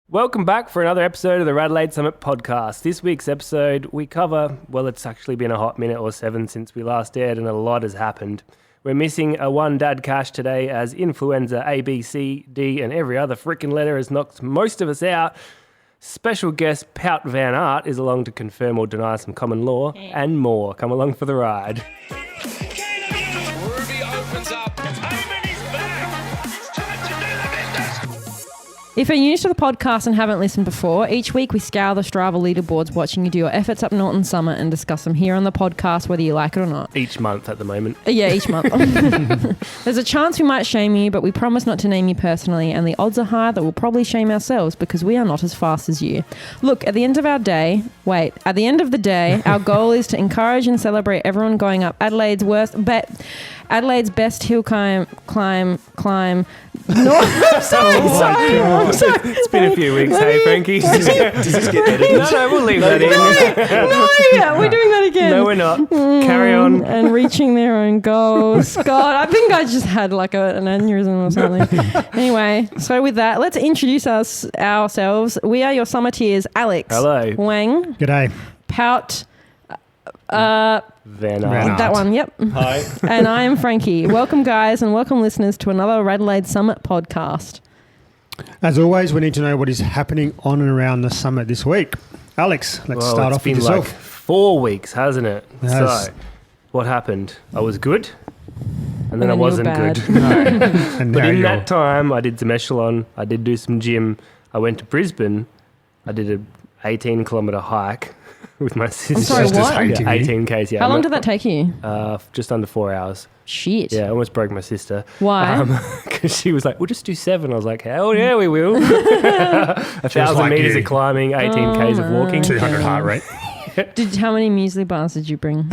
Welcome back for another episode of the RADelaide Summit podcast. This week's episode, we cover, well, it's actually been a hot minute or 7 since we last aired and a lot has happened. We're missing a one dad cash today as influenza A, B, C, D and every other freaking letter has knocked most of us out. Special guest Pout Van Art is along to confirm or deny some common law and more. Come along for the ride. If you're new to the podcast and haven't listened before, each week we scour the Strava leaderboards watching you do your efforts up Norton Summit and discuss them here on the podcast, whether you like it or not. Each month at the moment. Yeah, each month. There's a chance we might shame you, but we promise not to name you personally, and the odds are high that we'll probably shame ourselves because we are not as fast as you. Look, at the end of the day, our goal is to encourage and celebrate everyone going up Adelaide's best hill climb. No, I'm sorry. It's been a few weeks, hey Frankie. Does this get edited? No, we'll leave that in. No, we're doing that again. No, we're not. Carry on. And reaching their own goals. God, I think I just had like an aneurysm or something. Anyway, so with that, let's introduce ourselves. We are your summiters, Alex. Hello. Wang. G'day. Pout. Van Art. That one, yep. Hi. And I am Frankie. Welcome, guys, and welcome, listeners, to another RADelaide Summit podcast. As always, we need to know what is happening on and around the summit this week. Alex, let's start off with yourself. It's been like 4 weeks, hasn't it? Yes. So, what happened? I was good, and then I wasn't good. No. And But now in you're that time, I did some echelon. I did do some gym. I went to Brisbane. I did an 18-kilometre hike with my sister. I'm sorry, what? Yeah, 18 k's, yeah. How long did that take you? Just under 4 hours. Shit. Yeah, I almost broke my sister. Why? Because she was like, we'll just do 7. I was like, hell yeah, we will. 1,000 like metres you. of climbing, 18 k's of walking. 200 heart rate. How many muesli bars did you bring?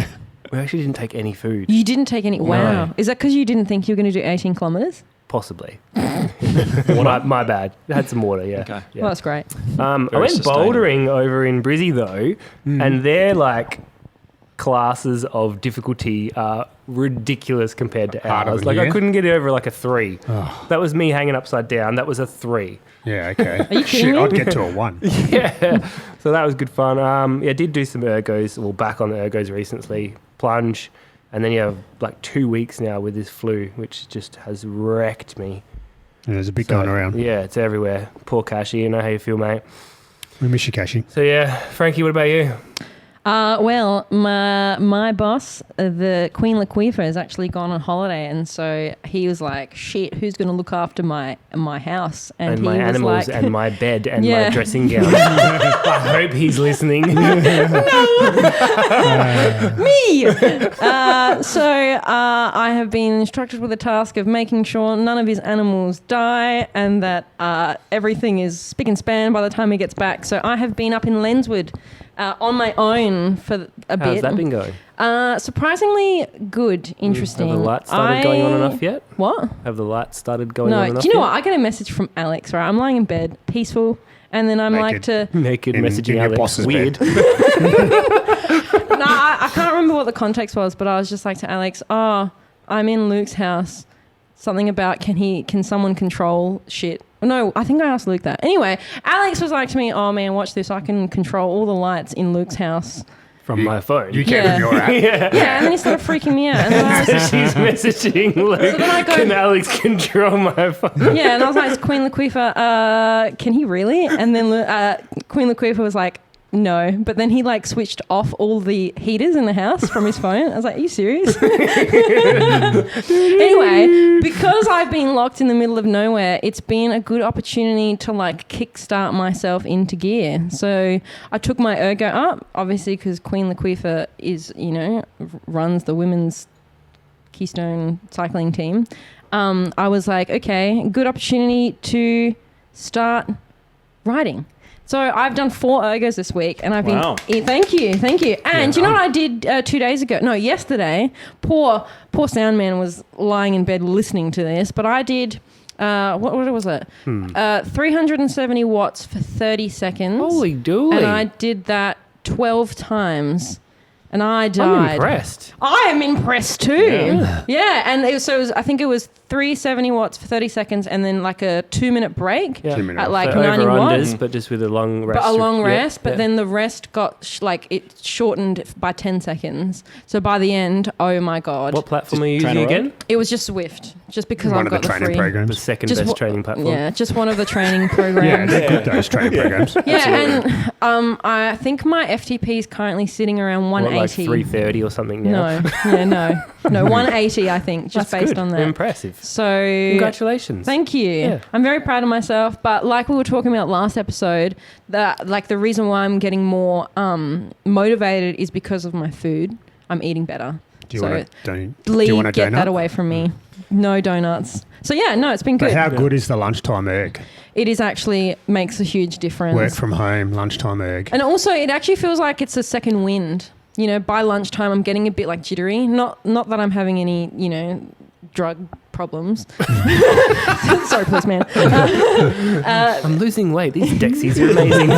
We actually didn't take any food. You didn't take any? Wow. No. Is that because you didn't think you were going to do 18 kilometres? Possibly. my bad. It had some water, yeah. Okay. Yeah. Well, that's great. I went sustainable. bouldering over in Brizzy though, and their like classes of difficulty are ridiculous compared to Harder ours. than Like I you? couldn't get over like a 3. Oh. That was me hanging upside down. That was a 3. Yeah, okay. Are you kidding Shit, me? I'd get to a 1. Yeah. So that was good fun. Yeah, I did do some ergos, well, back on the ergos recently, plunge, and then you have like 2 weeks now with this flu, which just has wrecked me. Yeah, there's a bit going around. Yeah, it's everywhere. Poor Cashy, you know how you feel, mate. We miss you, Cashy. So yeah, Frankie, what about you? Well, my boss, the Queen Laquifa, has actually gone on holiday, and so he was like, "Shit, who's going to look after my house?" And he my was animals like, and my bed and Yeah. my dressing gown. I hope he's listening. me. So I have been instructed with the task of making sure none of his animals die and that everything is spick and span by the time he gets back. So I have been up in Lenswood on my own for a bit. How's that been going? Surprisingly good, interesting. Have the lights started going on enough yet? What? Have the lights started going No, on enough do you know yet? what? I get a message from Alex, right? I'm lying in bed, peaceful, and then I'm like to... Naked In messaging your Alex. boss's Weird. bed. No, I can't remember what the context was, but I was just like to Alex, "Oh, I'm in Luke's house. Something about can someone control shit?" No, I think I asked Luke that. Anyway, Alex was like to me, "Oh man, watch this. I can control all the lights in Luke's house." From my phone. You can Yeah. with your app. Yeah. Yeah, and then he started freaking me out. And then I was So she's messaging Luke, then I go- can Alex control my phone? yeah, and I was like, "It's Queen Laquifa, can he really?" And then Queen Laquifa was like, "No," but then he like switched off all the heaters in the house from his phone. I was like, "Are you serious?" Anyway, because I've been locked in the middle of nowhere, it's been a good opportunity to like kickstart myself into gear. So I took my ergo up, obviously, because Queen Laquifa is, runs the women's Keystone cycling team. I was like, okay, good opportunity to start riding. So I've done 4 ergos this week, and I've Wow. been. Thank you. And you know what I did 2 days ago? No, yesterday. Poor Soundman was lying in bed listening to this, but I did. What was it? 370 watts for 30 seconds. Holy dooly. And I did that 12 times. And I died. I'm impressed. I am impressed too. Yeah, and I think it was 370 watts for 30 seconds and then like a 2-minute break at like so 90 watts. But just with a long rest. But a long rest, but then the rest got it shortened by 10 seconds. So by the end, oh my God. What platform are you using again? It was just Swift, just because I've got the free. Programs. The second best training platform. Yeah, just one of the training programs. Yeah, they're good, those training programs. Yeah, and I think my FTP is currently sitting around 180. Like 330 or something now? No, 180 I think, just That's based good. on that. Impressive. So congratulations. Thank you. Yeah. I'm very proud of myself, but like we were talking about last episode, that like the reason why I'm getting more motivated is because of my food. I'm eating better. Do you want to get that away from me. No donuts. So yeah, no, it's been good. But how good is the lunchtime erg? It is actually makes a huge difference. Work from home, lunchtime erg. And also it actually feels like it's a second wind. You know, by lunchtime I'm getting a bit like jittery. Not that I'm having any, drug problems. Sorry, policeman. I'm losing weight. These Dexies are amazing.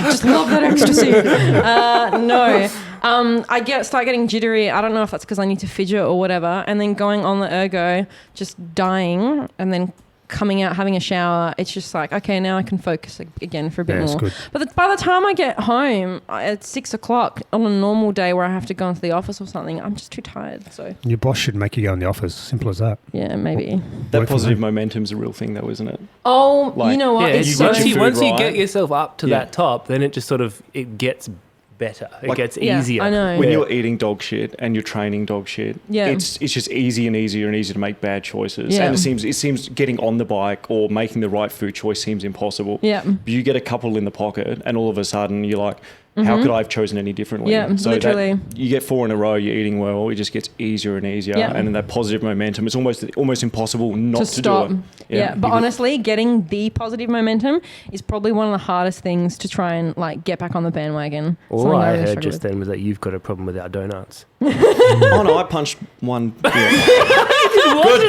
Just love that ecstasy. No. I start getting jittery. I don't know if that's because I need to fidget or whatever. And then going on the ergo, just dying, and then coming out, having a shower. It's just like, okay, now I can focus again for a bit more. Good. But by the time I get home at 6 o'clock on a normal day where I have to go into the office or something, I'm just too tired. So your boss should make you go in the office. Simple as that. Yeah, maybe. That positive momentum's a real thing, though, isn't it? Oh, you know what? Yeah, once you get yourself up to that top, then it just sort of gets better. It gets easier. I know. When you're eating dog shit and you're training dog shit, it's just easy and easier to make bad choices. Yeah. And it seems getting on the bike or making the right food choice seems impossible. Yeah. But you get a couple in the pocket and all of a sudden you're like, how could I have chosen any differently? Yeah, so literally. You get 4 in a row, you're eating well, it just gets easier and easier. Yeah. And then that positive momentum, it's almost impossible not to stop. do it. Yeah, but honestly, getting the positive momentum is probably one of the hardest things to try and like get back on the bandwagon. All I heard just then was that you've got a problem with our donuts. Oh no, I punched one. Good.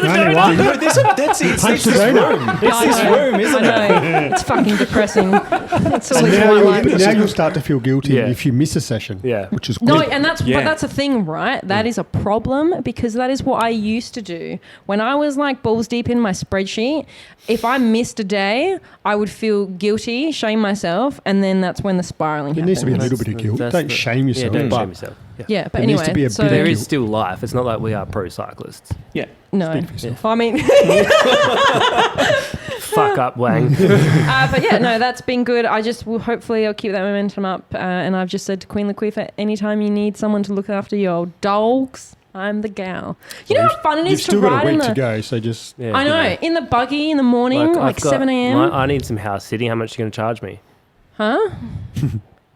No, that's it. It's this room. It's this room, isn't it? I know. It's fucking depressing. It's So always now, my life. now you'll start to feel guilty Yeah. if you miss a session. Yeah. Which is good. No, and that's but that's a thing, right? That is a problem because that is what I used to do when I was like balls deep in my spreadsheet. If I missed a day, I would feel guilty, shame myself, and then that's when the spiraling There happens. needs to be a little bit of guilt. Don't shame yourself. Yeah, don't but shame yourself. Yeah, but There anyway, needs to be a so bit of There guilt. is still life. It's not like we are pro cyclists. Yeah. no. I mean, Fuck up, Wang. but yeah, no, that's been good. I just will hopefully I'll keep that momentum up. And I've just said to Queen Laquifa, anytime you need someone to look after your dogs, I'm the gal. You know how fun it You've is to still got ride a in week the. to go, so just... Yeah, I know, in the buggy in the morning, like I've got 7 a.m. I need some house sitting. How much are you going to charge me? Huh?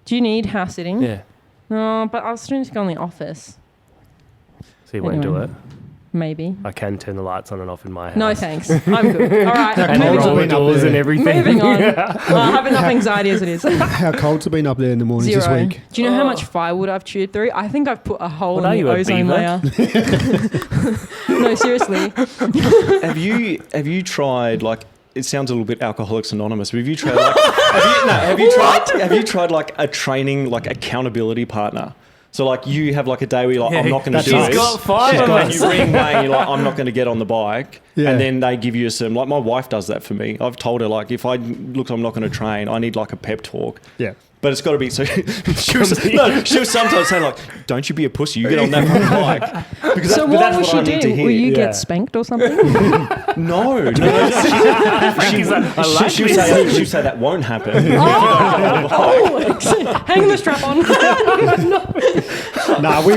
Do you need house sitting? Yeah. No, but I was trying to go in the office. So you won't do it? Maybe. I can turn the lights on and off in my house. No, thanks. I'm good. All right. And Moving roll the on. doors and everything. Moving on. I have enough anxiety as it is. How cold's it been up there in the mornings 0. this week? Do you know how much firewood I've chewed through? I think I've put a hole What are in you, the a ozone beaver? layer. No, seriously. Have you tried like? It sounds a little bit Alcoholics Anonymous, but have you tried like? Have you tried like a training like accountability partner? So like you have like a day where you're like, I'm not going to do this. She's got 5 of us. You ring Wayne, you're like, I'm not going to get on the bike. Yeah. And then they give you some, like my wife does that for me. I've told her like, if I'm not going to train, I need like a pep talk. Yeah. But it's got to be, so she'll sometimes say like, don't you be a pussy, you get on that fucking bike. Because So what will she do? Will you get spanked or something? No. She'll say that won't happen. Hang the strap on.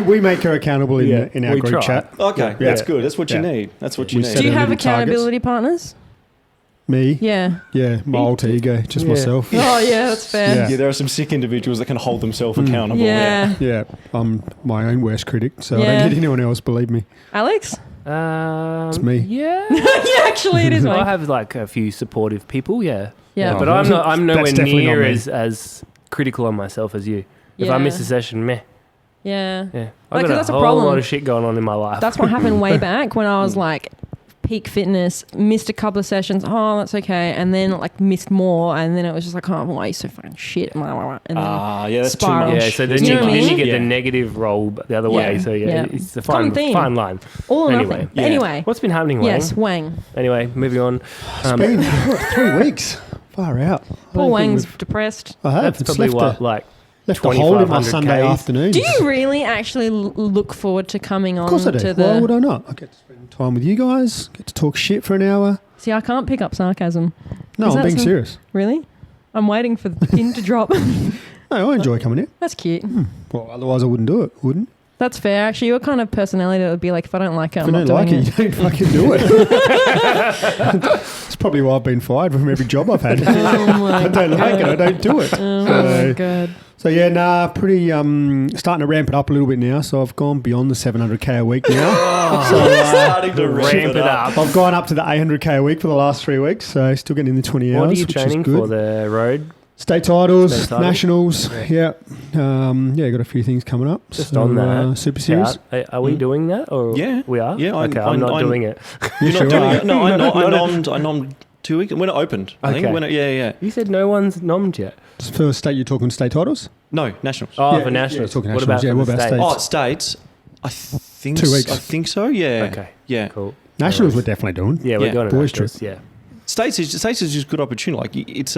We make her accountable in our we group try. chat. Okay, Yeah. that's good. That's what you Yeah. need. That's what you We need. set Do you her have little targets. accountability partners? Me? Yeah. Yeah, my alter ego, just myself. Oh, yeah, that's fair. Yeah. Yeah, there are some sick individuals that can hold themselves accountable. Yeah. Yeah, I'm my own worst critic, so I Yeah. don't need anyone else, believe me. Alex? It's me. Yeah. Yeah, actually, it is I mine. have like a few supportive people, yeah. Yeah. But I'm nowhere That's definitely near not me. as critical on myself as you. If Yeah. I miss a session, meh. Yeah. Yeah. Like, I've 'cause got that's a a whole problem. lot of shit going on in my life. That's what happened way back when I was like peak fitness, missed a couple of sessions. Oh, that's okay. And then like missed more. And then it was just like, oh, why are you so fucking shit? And then yeah, that's spiral. too much. Yeah, so then, You know what I then you mean? get Yeah. the negative roll the other way. Yeah. So Yeah. it's a Common theme. fine line. All or Anyway. nothing. Yeah. Anyway. What's been happening, Wang? Yes, Wang. Anyway, moving on. It's been 3 weeks. Far out. Paul Wang's depressed. I have. That's It's probably left like a hole in my 2,500 Sunday Ks. afternoon. Do you really actually look forward to coming on Of course I do. to Why would the... I not? I get to spend time with you guys, get to talk shit for an hour. See, I can't pick up sarcasm. No, Is I'm that being serious. Really? I'm waiting for the pin to drop. No, I enjoy coming here. That's cute. Well, otherwise I wouldn't do it, wouldn't? That's fair. Actually, your kind of personality that would be like, if I don't like it, If I'm you not don't like doing it, you don't fucking do it. That's probably why I've been fired from every job I've had. Oh my I don't like it, I don't do it. Oh So- my god. So yeah, pretty starting to ramp it up a little bit now. So I've gone beyond the 700k a week now. Starting to ramp it up. I've gone up to the 800k a week for the last 3 weeks. So still getting in the 20 hours. What are you which training is good. for? The road? State titles, State titles? nationals. Yeah, got a few things coming up. Just So, on that. Super Series. Are we doing that? Or Yeah. we are? Yeah, Okay, I'm not doing it. You're Yes, not you doing are. it? No, I nommed 2 weeks when it opened. I think Okay. when it, yeah. You said no one's nommed yet. For state, you're talking state titles. No, nationals. Oh, Yeah, for nationals. yeah, talking What nationals. about Yeah, for what the about States? states? States. I think 2 weeks. I think so. Yeah. Okay. Yeah. Cool. Nationals, No we're definitely doing. Yeah, we're Yeah. going to Boys nationals. Yeah. States is just a good opportunity. Like it's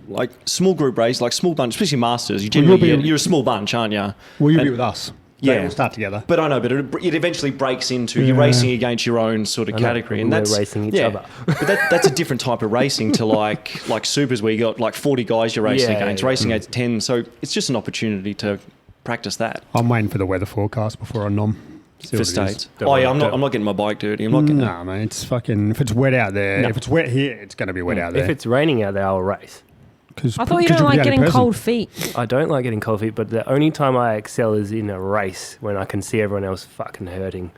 like small group race, like small bunch, especially masters. You Well, generally you'll be- you're a small bunch, aren't you? Well, you'll be And- with us. Yeah. We'll start together. But I know, but it eventually breaks into you're Yeah. racing against your own sort of I know, category, we're and that's racing each yeah. other. But that's a different type of racing to like supers where you got like 40 guys you're racing Yeah, against, yeah. racing against 10. So it's just an opportunity to practice that I'm waiting for the weather forecast before I nom. See for what it is. states. Don't Oh worry, yeah, I'm don't- not getting my bike dirty. I'm not getting No, man, it's fucking. If it's wet out there, No. if it's wet here, it's going to be wet out there. If it's raining out there, I'll race. Cause, I thought you 'cause don't you'll be like the only getting person. cold feet. I don't like getting cold feet, but the only time I excel is in a race when I can see everyone else fucking hurting.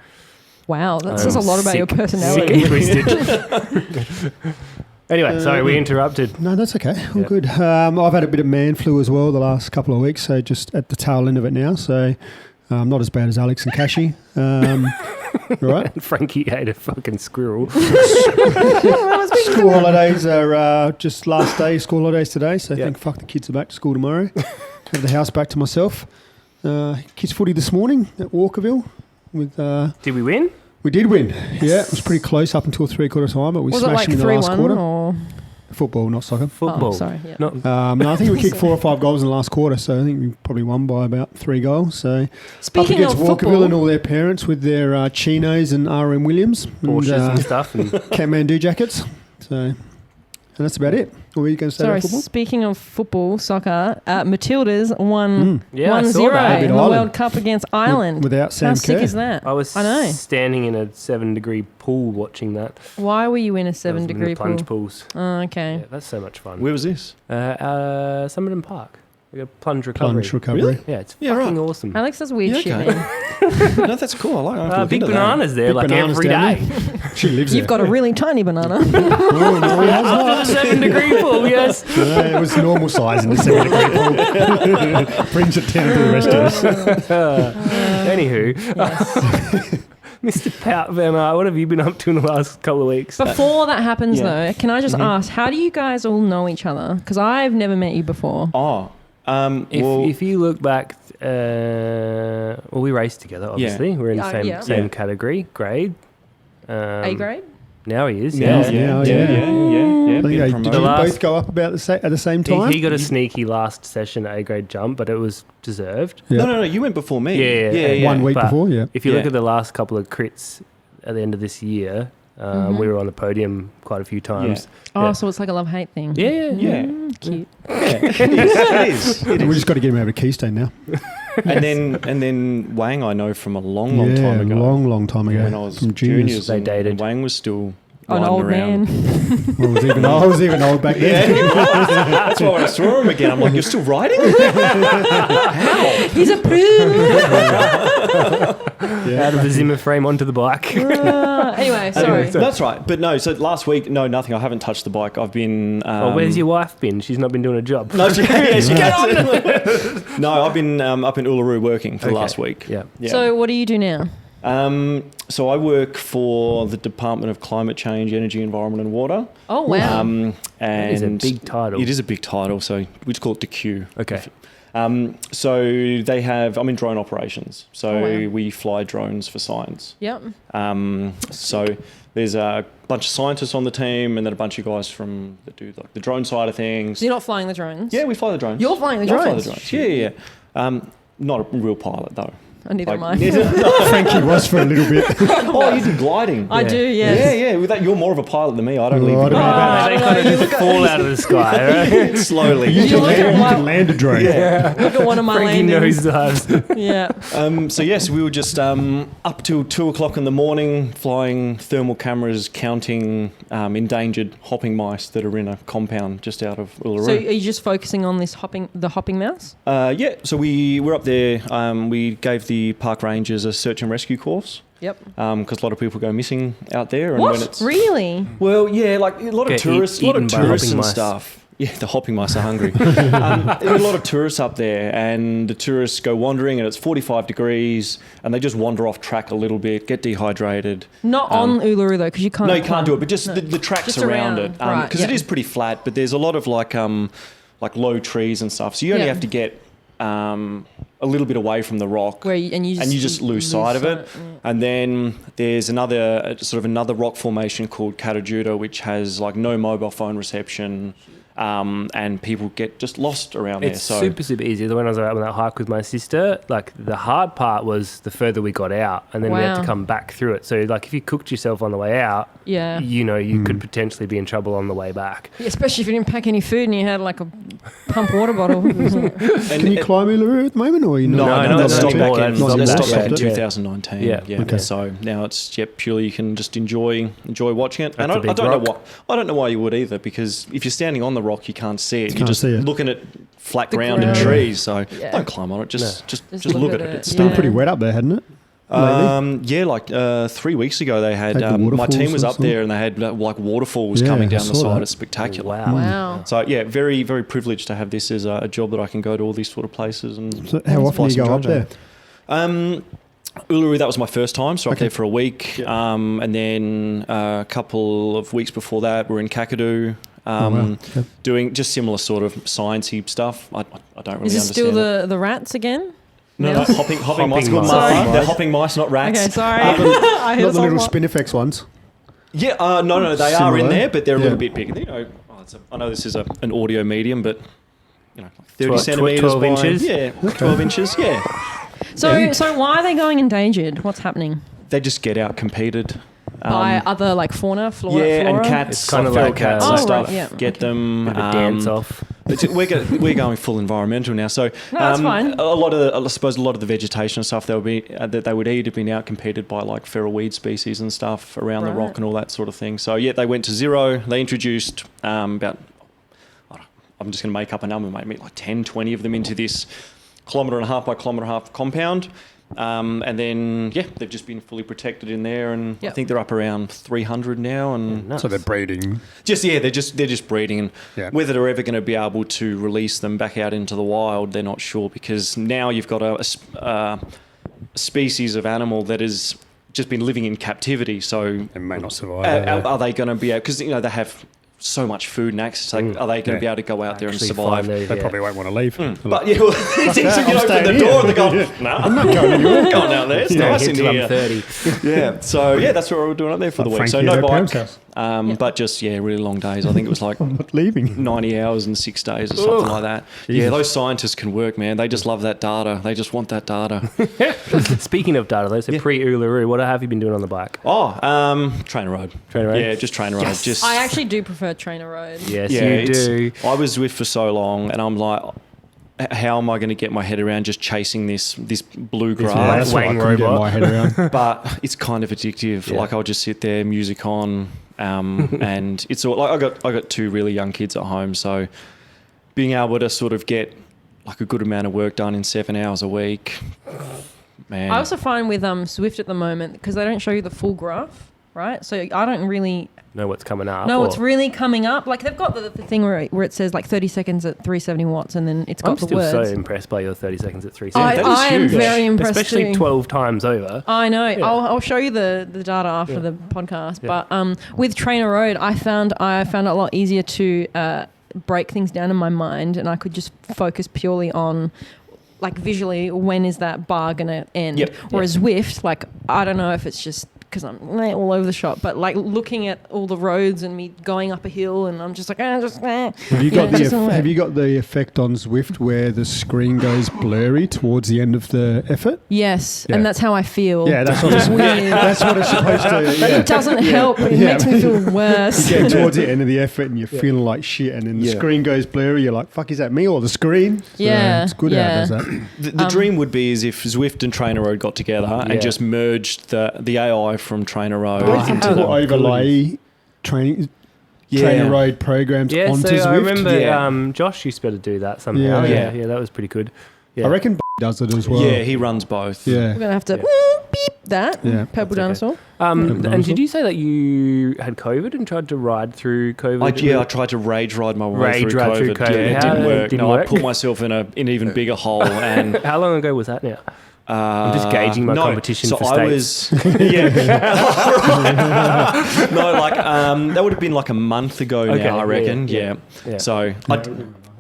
Wow, that I'm says a lot about your sick- personality. Sick and twisted. Anyway, sorry, we interrupted. No, that's okay. All Yeah. good. I've had a bit of man flu as well the last couple of weeks, so just at the tail end of it now. So not as bad as Alex and Kashi. Right. Frankie ate a fucking squirrel. School holidays are just last day. School holidays today, so I Yeah. think fuck the kids are back to school tomorrow. Have the house back to myself. Kids footy this morning at Walkerville. With Did we win? we did win. Yeah, it was pretty close up until 3/4 time, but we Was it smashed like them in the last 3-1 quarter. or... Football, not soccer. Football. Oh, sorry. Yeah. Not, No, I think we kicked 4 or 5 goals in the last quarter, so I think we probably won by about 3 goals. So up Speaking against of Walkerville football, and all their parents with their chinos and RM Williams Porsches and and stuff. And Kathmandu jackets. So, and that's about it. What were you going to say sorry, about football? speaking of football, soccer, Matildas won yeah, I saw 1-0 that. in the Ireland. World Cup against Ireland. Without Sam How sick Kerr. is that? I was I know. standing in a 7-degree pool watching that. Why were you in a I was in the 7-degree pool? plunge pools. Oh, okay. Yeah, that's so much fun. Where was this? Somerton Park. We got plunge recovery. Plunge recovery. Really? Yeah, it's Yeah, fucking right. awesome. Alex does weird Yeah, shit, okay. man. No, that's cool. I like. I have to look Big into that. bananas there, Big like bananas every down day. She lives You've there. got a really tiny banana. Oh, no, he has not. 7-degree pool, yes. No, it was normal size in the 7-degree pool. Brings it down to the rest of us. Anywho, Mr. Pout Van Art, what have you been up to in the last couple of weeks? Before that happens, Yeah. though, can I just ask, how do you guys all know each other? Because I've never met you before. Oh, If you look back, well, we raced together, obviously. We're in the same yeah. same Yeah. category, grade. A grade? Now he is, Yeah, yeah. yeah. yeah. Did Been you promoted. The last- both go up about at the same time? He got a sneaky last session A grade jump, but it was deserved. Yeah. No, you went before me. Yeah. 1 week But before, yeah. If you look Yeah. at the last couple of crits at the end of this year, we were on the podium quite a few times. Oh, Yeah. so it's like a love-hate thing. Yeah. Yeah. Cute. It is. We just got to get him over to Keystone now. And then Wang I know from a long time ago. long time ago. When I was from juniors, They and dated. Wang was still An riding old around. man. Well, I was even old back then. That's why when I saw him again, I'm like, "You're still riding?" He's a poo. Out of the Zimmer frame onto the bike. Anyway, sorry. That's right. But no, so last week, no, nothing. I haven't touched the bike. I've been. Well, where's your wife been? She's not been doing a job. No, she No, I've been up in Uluru working for the last week. Yeah. Yeah. So what do you do now? So I work for the Department of Climate Change, Energy, Environment and Water. Oh, wow. And That is a big title. It is a big title, so we just call it DQ. Okay. So they have, I'm in drone operations. So Oh, wow. we fly drones for science. Yep. So there's a bunch of scientists on the team and then a bunch of guys that do like the drone side of things. So you're not flying the drones? Yeah, we fly the drones. You're flying the I fly drones? the drones. Yeah. Not a real pilot though. Neither am I. Frankie was for a little bit. Oh, you do gliding. I do, yes. Yeah. With that, you're more of a pilot than me. I don't leave. I the don't know ground. They kind of just fall out of the sky, right? Slowly. You look at can what- land a drone. Look at one of my Frankie landings. nosedives. Yeah. So yes, we were just up till 2:00 in the morning, flying thermal cameras, counting endangered hopping mice that are in a compound just out of Uluru. So are you just focusing on the hopping mouse? Yeah, so we were up there. We gave the park rangers a search and rescue course Yep. because a lot of people go missing out there. And What? when it's Really? well, yeah, like a lot of Get tourists, eaten by hopping and mice. stuff. Yeah, the hopping mice are hungry. There are a lot of tourists up there, and the tourists go wandering, and it's 45 degrees, and they just wander off track a little bit, get dehydrated. Not on Uluru though, because you can't. No, you can't do it, but just No. the tracks Just around around, it, right, because it yeah. is pretty flat. But there's a lot of like low trees and stuff, so you only Yeah. have to get a little bit away from the rock, Where you just lose sight of it. yeah. And then there's another rock formation called Katajuda, which has like no mobile phone reception, and people get just lost around It's there. So super easy. When I was out on that hike with my sister, like the hard part was the further we got out, and then we had to Wow. come back through it. So like if you cooked yourself on the way out, Yeah. you could potentially be in trouble on the way back. Yeah, especially if you didn't pack any food and you had like a pump water bottle. Can you climb Uluru at the moment, or are you No, not? no, they that's stopped not back more, in. that's not They more. stopped back in Yeah. 2019. Yeah. Okay. So now it's purely you can just enjoy watching it. And That's I a big don't rock. know why. I don't know why you would either, because if you're standing on the rock, you can't see it. You You're can't just see it. looking at flat The ground and ground. trees. So Yeah. don't climb on it. Just Just look at it. It's It's been Yeah. pretty wet up there, hadn't it? Lately? Yeah, like 3 weeks ago they had Had the my team waterfalls was and up stuff? there and they had like waterfalls Yeah, coming I down the saw side. that. It's spectacular. Wow. Wow. So yeah, very very privileged to have this as a job that I can go to all these sort of places and. So how often do you fly go some up there? drones. Uluru, that was my first time, so I was Okay. there for a week, and then a couple of weeks before that, we're in Kakadu, wow. Okay. doing just similar sort of sciencey stuff. I don't really Is it understand. still the rats again? no, Mouse? hopping mice. mice. Sorry. They're hopping mice, not rats. Okay, sorry. Not I heard the little someone- spin effects ones. Yeah, no, they are in Similar. there, but they're a Yeah. little bit bigger. You know, I know this is an audio medium, but you know, 30 12 centimeters 12 by, inches? Yeah, 12 inches. Yeah, So why are they going endangered? What's happening? they just get out competed. By other like flora? Yeah, and flora? cats, It's kinda feral like, cats oh, and right, stuff. yeah, Get okay. them. Bit of a dance off. We're going full environmental now, so No, that's fine. a lot of I suppose a lot of the vegetation and stuff that they would eat have been out competed by like feral weed species and stuff around the Right. rock and all that sort of thing. So yeah, they went to zero. They introduced about I'm just going to make up a number, maybe like 10, 20 of them into this 1.5 km by 1.5 km compound. And then, yeah, they've just been fully protected in there, and I Yep. think they're up around 300 now. And Nice. So they're breeding. they're just breeding, and Yeah. whether they're ever going to be able to release them back out into the wild, they're not sure, because now you've got a species of animal that has just been living in captivity. So It may not survive. are they going to be able? Because they have so much food and access. Are they going to be able to go out there and Actually survive? find They probably won't want to leave. But yeah, well, it's easy to open staying the here. door and they go, no, I'm not going anywhere. Going out there. It's Yeah, nice hit in till I'm here. 30. Yeah. So yeah, that's what we're doing up there for the week. Frankie So at no her bike, parents' house. but just really long days. I think it was like I'm not leaving. 90 hours and 6 days or something like that. Yeah, Jesus. those scientists can work, man. They just love that data. They just want that data. Speaking of data, though, so pre-Uluru, what have you been doing on the bike? Trainer road. Trainer road? Yeah, just trainer road. Just I actually do prefer trainer road. Yes, yeah, you it's- do. I was Zwift for so long, and I'm like, how am I going to get my head around just chasing this blue This grass? That's what I Wang couldn't get robot. my head around. But it's kind of addictive. Yeah. Like I'll just sit there, music on, and it's all like I got 2 really young kids at home, so being able to sort of get like a good amount of work done in 7 hours a week, man. I also find with Swift at the moment, because they don't show you the full graph, right? So I don't really know what's coming up? No, or- it's really coming up. Like they've got the thing where it says like 30 seconds at 370 watts, and then it's got I'm the still words. so impressed by your 30 seconds at 3 I, seconds. that is I am huge. very impressed Especially too. 12 times over. I know. Yeah. I'll show you the data after the podcast. Yeah. But with Trainer Road, I found it a lot easier to break things down in my mind, and I could just focus purely on, like, visually, when is that bar going to end? Yep. Whereas Zwift, like, I don't know if it's just because I'm all over the shop, but like looking at all the roads and me going up a hill, and I'm just like, Have you got have you got the effect on Zwift where the screen goes blurry towards the end of the effort? Yes, Yeah. and that's how I feel. Yeah, that's what it's weird. that's what it's supposed to. But Yeah. it doesn't help. It Yeah. makes me feel worse. You get towards the end of the effort and you're feeling like shit, and then the Yeah. screen goes blurry. You're like, "Fuck, is that me or the screen?" So Yeah, it's good how it does that. The dream would be is if Zwift and Trainer Road got together Yeah. and just merged the AI from Trainer Road into People the overlay Trainer Road programs Yeah, onto so Zwift. I remember Yeah. Josh used to be able to do that somehow. Yeah. Yeah, that was pretty good. Yeah. I reckon does it as well. Yeah, he runs both. We're Yeah. going to have to beep that. Yeah. Purple That's okay. dinosaur. And did you say that you had COVID and tried to ride through COVID? I tried to rage ride my way Rage through ride COVID. through COVID. Yeah, it How didn't work. didn't I work? put myself in an even bigger hole. And How long ago was that now? I'm just gauging my competition for I states. was, yeah. No, like that would have been like a month ago Okay, now, I reckon. yeah. So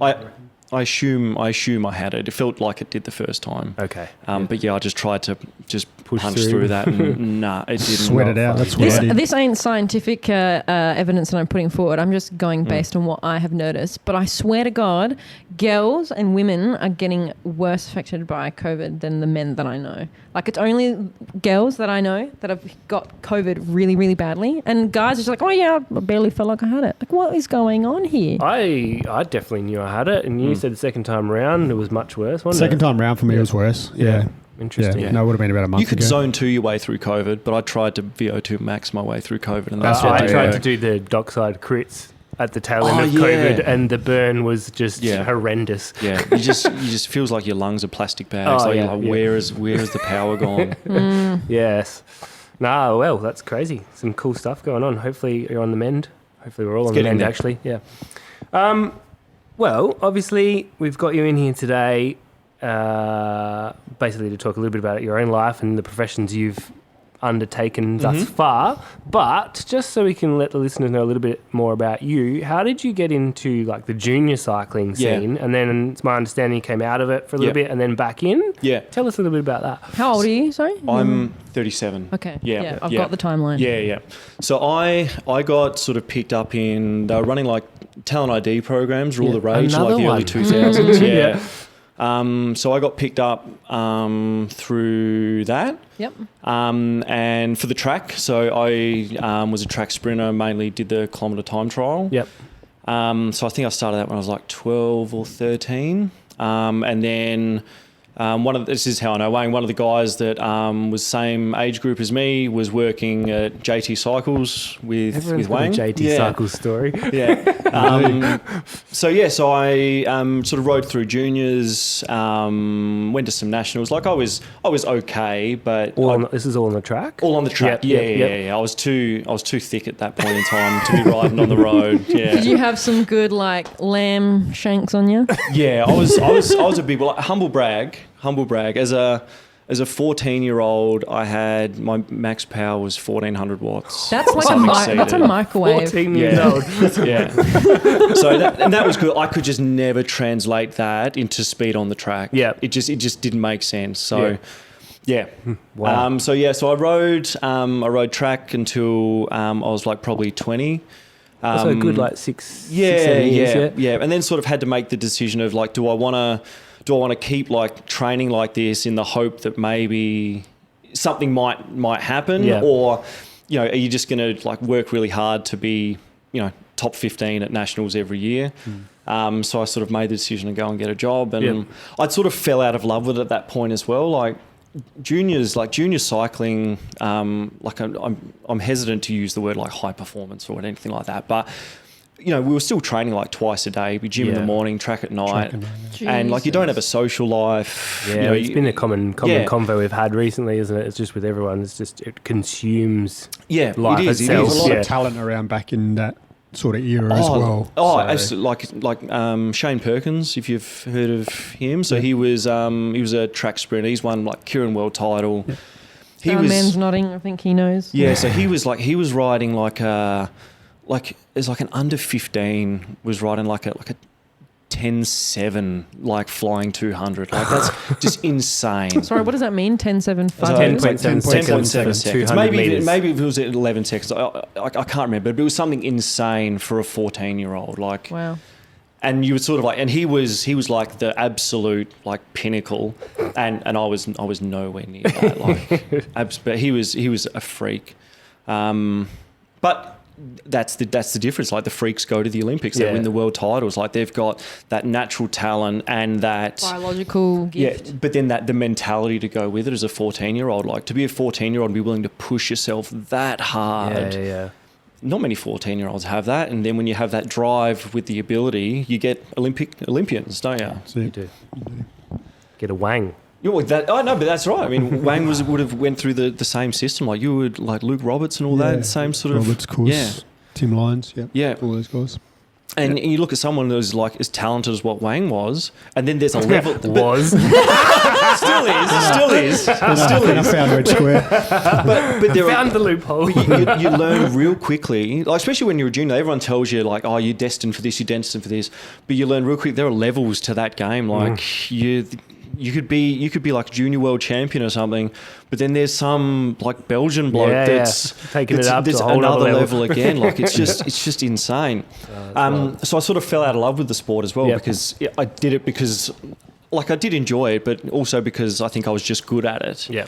I assume I had it. It felt like it did the first time. Okay. But yeah, I just tried to just Push punch through. through that, and nah, it didn't. Sweat it out. That's what I did. This ain't scientific evidence that I'm putting forward. I'm just going based on what I have noticed. But I swear to God, girls and women are getting worse affected by COVID than the men that I know. Like, it's only girls that I know that have got COVID really, really badly. And guys are just like, oh, yeah, I barely felt like I had it. Like, what is going on here? I definitely knew I had it, and you said the second time around it was much worse, wasn't Second it? time round for me was worse. Yeah. Interesting. Yeah. No, it would have been about a month You could ago. zone 2 your way through COVID, but I tried to VO2 max my way through COVID, and that's what I they tried do. to do the dockside crits at the tail end Oh, of yeah. COVID, and the burn was just Yeah. horrendous. Yeah, you just feels like your lungs are plastic bags. Oh, like, yeah, you're like, yeah. where is the power gone? Yes. Nah, well, that's crazy. Some cool stuff going on. Hopefully you're on the mend. Hopefully we're all on the getting mend, there. actually. Yeah. Well, obviously we've got you in here today basically to talk a little bit about your own life and the professions you've undertaken thus far. But just so we can let the listeners know a little bit more about you, how did you get into like the junior cycling Yeah. scene? And then it's my understanding you came out of it for a little Yeah. bit and then back in. Yeah, Tell us a little bit about that. How old are you? Sorry? I'm 37. Okay. Yeah, I've yeah. got the timeline. Yeah. So I got sort of picked up in, they were running like talent ID programs, Rule Yeah. the Rage, Another like the one. early 2000s. Yeah. So I got picked up through that. Yep. And for the track, so I was a track sprinter, mainly did the kilometre time trial. Yep. So I think I started that when I was like 12 or 13. And then this is how I know Wayne, one of the guys that was same age group as me was working at JT Cycles with Everyone's got Wayne. a JT Cycles story. Yeah. So I sort of rode through juniors, went to some nationals. Like I was okay, but This is all on the track? all on the track. Yep, Yeah. yep. I was too thick at that point in time to be riding on the road. Yeah. Did you have some good like lamb shanks on you? Yeah, I was a big, well, humble brag. As a 14-year-old, I had my max power was 1400 watts. That's like Something that's a exceeded. microwave. 14 years Yeah. old. Yeah. So that was good. I could just never translate that into speed on the track. Yeah. It just didn't make sense. So yeah. Wow. So I rode track until I was like probably 20. So a good like 6, 7 Yeah. years. And then sort of had to make the decision of like, do I want to keep like training like this in the hope that maybe something might happen, Yeah. or are you just going to like work really hard to be top 15 at nationals every year? So I sort of made the decision to go and get a job, and I'd sort of fell out of love with it at that point as well. Like junior cycling, I'm hesitant to use the word like high performance or anything like that, but you know, we were still training like twice a day, be gym in the morning, track at night. And like you don't have a social life. Yeah, you know, it's been a common convo we've had recently, isn't it? It's just with everyone. It's just it consumes life it is. itself. There's a lot of talent around back in that sort of era as well. Absolutely. Like Shane Perkins, if you've heard of him. So he was a track sprinter. He's won like Kieran World title. Yeah. He was man's nodding. I think he knows. Yeah, so he was riding like it's like an under 15 was riding like a 10.7 like flying 200. Like that's just insane. Sorry, what does that mean? 10.7 So 10.7 seconds. 200 Maybe meters. maybe if it was at 11 seconds. I can't remember, but it was something insane for a 14-year-old. Like Wow. And you would sort of like, and he was like the absolute like pinnacle, and I was nowhere near that. Like, but he was a freak. But that's the difference. Like the freaks go to the Olympics, they win the world titles. Like they've got that natural talent and that Biological gift. Yeah, but then the mentality to go with it as a 14-year-old. Like to be a 14-year-old and be willing to push yourself that hard. Yeah. Not many 14-year-olds have that, and then when you have that drive with the ability, you get Olympians, don't you? You do. Get a wang. But that's right. I mean, Wang would have went through the same system. Like you would, like Luke Roberts and all that, same sort of. Roberts, course. Tim Lyons, yeah, all those guys. And you look at someone who's like as talented as what Wang was, and then there's a level still is. I found Red Square. but there Found the loophole. You learn real quickly, like especially when you're a junior. Everyone tells you like, oh, you're destined for this, you're destined for this, but you learn real quick. There are levels to that game. Like you could be like junior world champion or something, but then there's some like Belgian bloke that's taking it up to a whole another other level again. Like it's just insane. So I sort of fell out of love with the sport as well because I did it because like I did enjoy it, but also because I think I was just good at it. Yeah.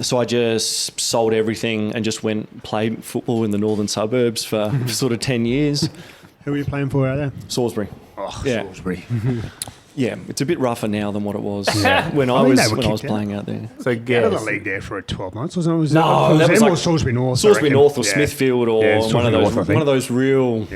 So I just sold everything and just played football in the northern suburbs for sort of 10 years. Who were you playing for out there? Salisbury. Oh, Yeah. Salisbury. Yeah, it's a bit rougher now than what it was when I I mean, was they were kicked playing out there. So Out of the guess. league there for 12 months, wasn't it? Was No, that was them like or Salisbury North. I Salisbury reckon. North or Yeah. Smithfield or Yeah, one of Salisbury those North, I think. real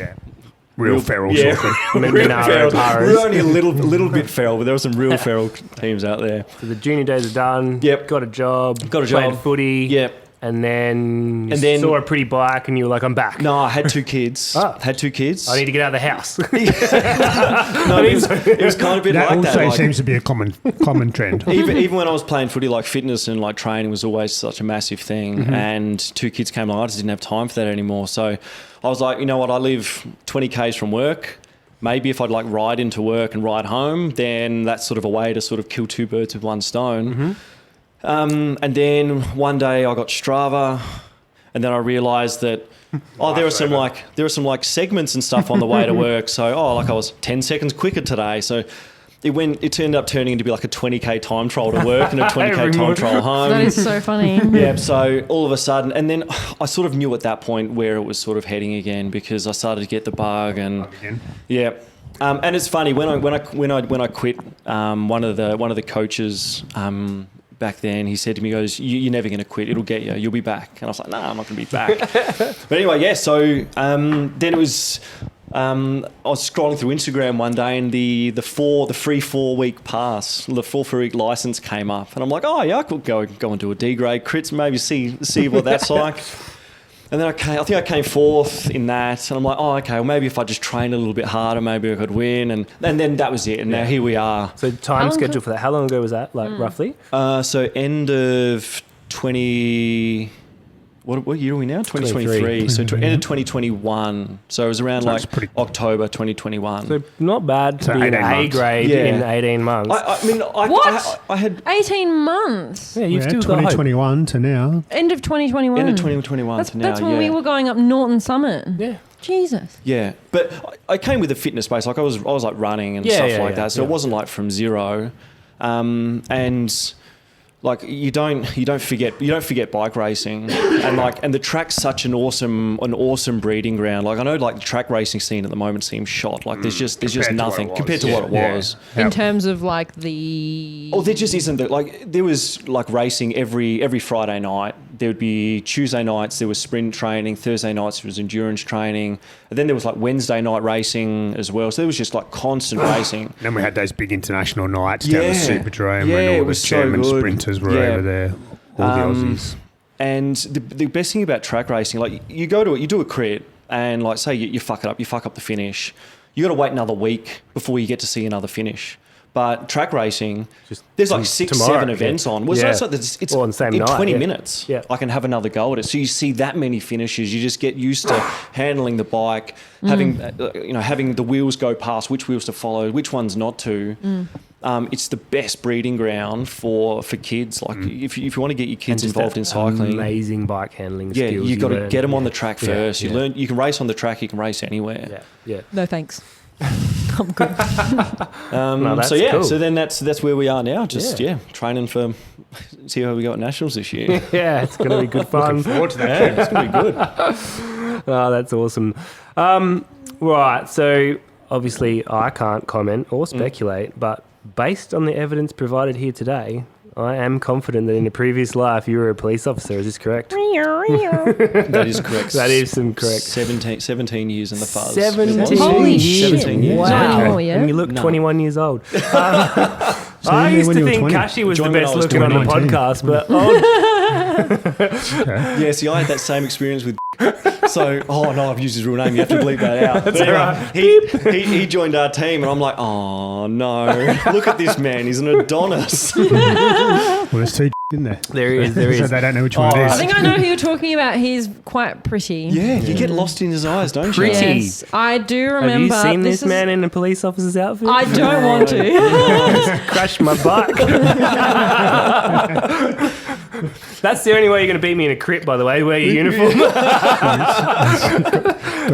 Real ferals. Yeah, sort of thing. real Minaro feral. Paras. We were only a little bit feral, but there were some real feral teams out there. So the junior days are done. Yep. Got a job. Got a Played job. footy. Yep. And then then- saw a pretty bike and you were like, I'm back. No, I had two kids. I need to get out of the house. No, it was kind of a bit That like also that. Like, seems to be a common trend. even when I was playing footy, like fitness and like training was always such a massive thing. And two kids came along, I just didn't have time for that anymore. So I was like, you know what, I live 20 Ks from work. Maybe if I'd like ride into work and ride home, then that's sort of a way to sort of kill two birds with one stone. And then one day I got Strava, and then I realised that there are some like segments and stuff on the way to work. So I was 10 seconds quicker today. So it turned up turning into be like a 20K time trial to work and a 20K time trial home. That is so funny. Yeah, so all of a sudden, and then I sort of knew at that point where it was sort of heading again because I started to get the bug and yeah. And it's funny when I quit, one of the coaches back then, he said to me, he goes, you're never going to quit. It'll get you. You'll be back. And I was like, no, I'm not going to be back. But anyway, yeah. So then it was. I was scrolling through Instagram one day and the free 4-week pass, the 4-week license came up, and I'm like, oh yeah, I could go and do a D grade crits, maybe see what that's like. And then I think I came fourth in that, and I'm like, oh okay, well maybe if I just train a little bit harder, maybe I could win, and then that was it, and now here we are. So time schedule for that. How long ago was that? Like roughly? So end of 20. What year are we now? 2023. So end of 2021. So it was around October 2021. So not bad to So be in 18 A months. grade Yeah. in 18 months. I mean, What? I had 18 months. yeah, you've still got hope. 2021 to now. End of 2021. end of 2021 That's to now. when we were going up Norton Summit. Yeah. Jesus. Yeah, but I came with a fitness base. Like I was like running and stuff like that. So it wasn't like from zero, and like you don't forget bike racing, and the track's such an awesome breeding ground. Like I know like the track racing scene at the moment seems shot. Like there's just nothing compared to what it was. In terms of like the. Oh, there just isn't. Like there was like racing every Friday night, there would be Tuesday nights, there was sprint training, Thursday nights, there was endurance training, and then there was like Wednesday night racing as well. So there was just like constant racing. Then we had those big international nights down the Superdrome when all the German sprinters were over there, all the Aussies. And the best thing about track racing, like you do a crit, and like say you fuck it up, you fuck up the finish, you got to wait another week before you get to see another finish. But track racing, there's like 6-7 events on. Well, it's like it's on the same in night, 20 minutes. Yeah. I can have another go at it. So you see that many finishes. You just get used to handling the bike, having the wheels go past, which wheels to follow, which ones not to. It's the best breeding ground for kids. Like if you want to get your kids involved in cycling, amazing bike handling skills. Yeah, you've got to get them on the track first. Yeah. You learn. You can race on the track. You can race anywhere. Yeah. No thanks. I'm good. Cool. So then that's where we are now. Just training for see how we go at nationals this year. Yeah, it's going to be good fun. Looking forward to that. It's going to be good. Oh, that's awesome. Right, so obviously I can't comment or speculate, but based on the evidence provided here today, I am confident that in a previous life you were a police officer. Is this correct? That is correct. That is correct. 17 years in the fuzz. 17 Holy years. shit. 17 years. Wow. Okay. Yeah. And you look 21 years old. So I used when to you were think 20? Kashi was the Joined when best I was looking on the 19. podcast, but Yeah, see, I had that same experience with. So, I've used his real name. You have to bleep that out. But anyway, he joined our team, and I'm like, oh no, look at this man. He's an Adonis. Well, there's two in there. there is. So they don't know which one it is. I think I know who you're talking about. He's quite pretty. Yeah, you get lost in his eyes, don't you? Pretty. Yes, I do remember. Have you seen this is- man in a police officer's outfit? I don't want to. Crashed my bike. That's the only way you're going to beat me in a crit, by the way. Wear your uniform. Got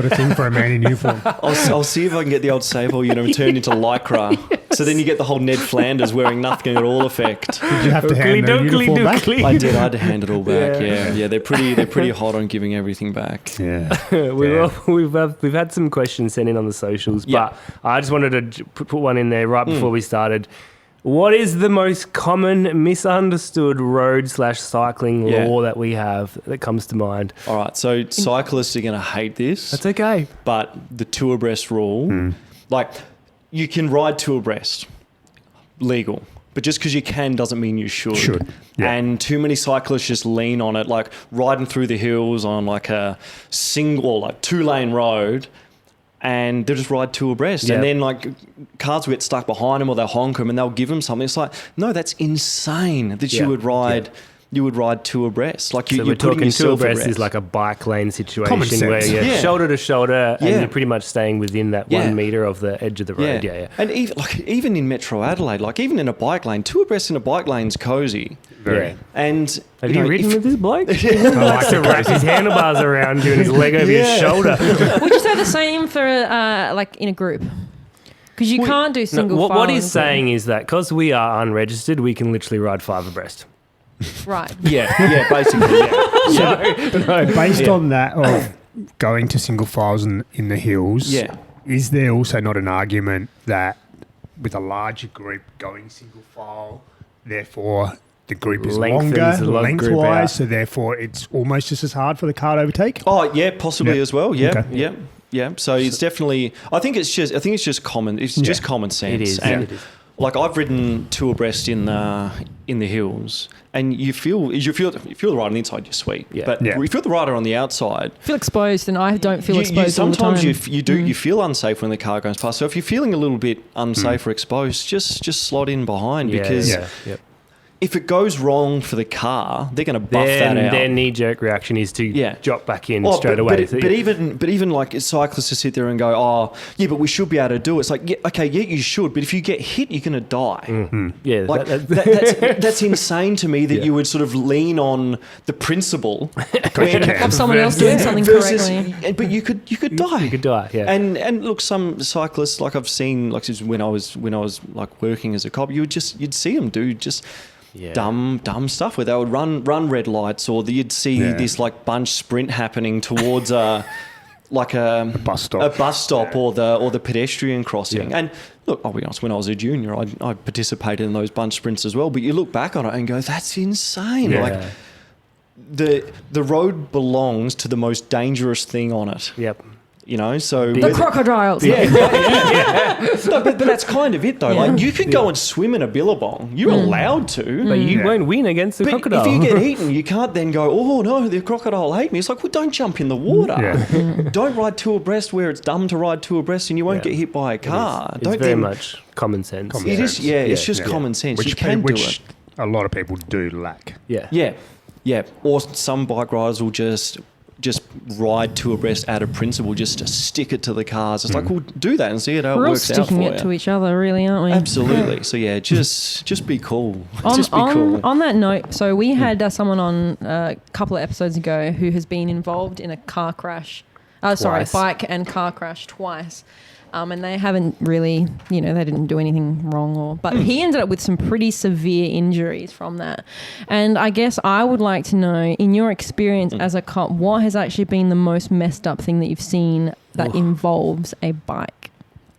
a thing for a man in uniform. I'll see if I can get the old Sable turned into Lycra. So then you get the whole Ned Flanders wearing nothing at all effect. Did you have to hand the uniform back? I did. I had to hand it all back. Yeah. They're pretty hot on giving everything back. Yeah. We've had some questions sent in on the socials, but I just wanted to put one in there right before we started. What is the most common misunderstood road/cycling law that we have that comes to mind? All right, so cyclists are going to hate this. That's okay. But the two abreast rule, like you can ride two abreast, legal. But just because you can doesn't mean you should. Yeah. And too many cyclists just lean on it, like riding through the hills on like a single, like 2-lane road, and they'll just ride two abreast. Yep. And then like cars will get stuck behind them or they'll honk them and they'll give them something. It's like, no, that's insane that you would ride... You would ride two abreast. Like So you're we're talking two abreast abreast is like a bike lane situation Common sense. where you're Yeah. shoulder to shoulder and Yeah. you're pretty much staying within that 1 metre of the edge of the road. Yeah. And even in Metro Adelaide, like even in a bike lane, two abreast in a bike lane's cozy. Very. Yeah. And Have you ridden with this bloke? He I like likes to wrap his handlebars around you and his leg over his shoulder. Would you say the same for like in a group? Because you can't do single file. What he's in a saying is that because we are unregistered, we can literally ride 5 abreast. group. Right. yeah, basically, yeah. Based on that of going to single files in the hills, is there also not an argument that with a larger group going single file, therefore the group is Lengthens longer the group out. lengthwise, so therefore it's almost just as hard for the car to overtake? Oh, yeah, possibly as well. Yeah, Okay. yeah. So it's definitely. I think it's just common. It's just common sense. It is. And It is. like I've ridden two abreast in the hills, and you feel the rider on the inside, you're sweet. Yeah. But Yeah. you feel the rider on the outside. Feel exposed, and I don't feel exposed all the time. Sometimes you feel unsafe when the car goes past. So if you're feeling a little bit unsafe or exposed, just slot in behind because if it goes wrong for the car, they're going to buff that out. Their knee-jerk reaction is to drop back in straight but, away. But even like cyclists to sit there and go, oh, yeah, but we should be able to do it. It's like, yeah, okay, yeah, you should. But if you get hit, you're going to die. Mm-hmm. Yeah, Like that's insane to me that you would sort of lean on the principle Of someone else doing something correctly. but you could die. you could die. Yeah. And look, some cyclists like I've seen like when I was like working as a cop, you'd see them do just dumb stuff where they would run red lights, or you'd see this like bunch sprint happening towards a bus stop, or the pedestrian crossing. And look, I'll be honest, when I was a junior, I participated in those bunch sprints as well. But you look back on it and go, that's insane. Yeah. Like the road belongs to the most dangerous thing on it. Yep. You know, so The crocodiles. yeah. No, but that's kind of it though. Yeah. Like you can go and swim in a billabong. You're allowed to. But you won't win against the But crocodile. if you get eaten, you can't then go, oh no, the crocodile ate me. It's like, well, don't jump in the water. Yeah. Don't ride two abreast where it's dumb to ride two abreast and you won't Yeah. get hit by a car. It's Don't very then- much common sense. Common It is, sense. yeah, it's Yeah. just common sense. You Which, can do which it. a lot of people do lack. Yeah. Yeah. Or some bike riders will just ride two abreast out of principle, just to stick it to the cars. It's like, well, do that and see how We're it all works out for sticking you. it to each other, really, aren't we? Absolutely. So yeah, just be cool. On, just be on, cool. on that note, so we had someone on a couple of episodes ago who has been involved in a car crash. Twice. Bike and car crash twice. And they haven't really, they didn't do anything wrong. But he ended up with some pretty severe injuries from that. And I guess I would like to know, in your experience as a cop, what has actually been the most messed up thing that you've seen that involves a bike?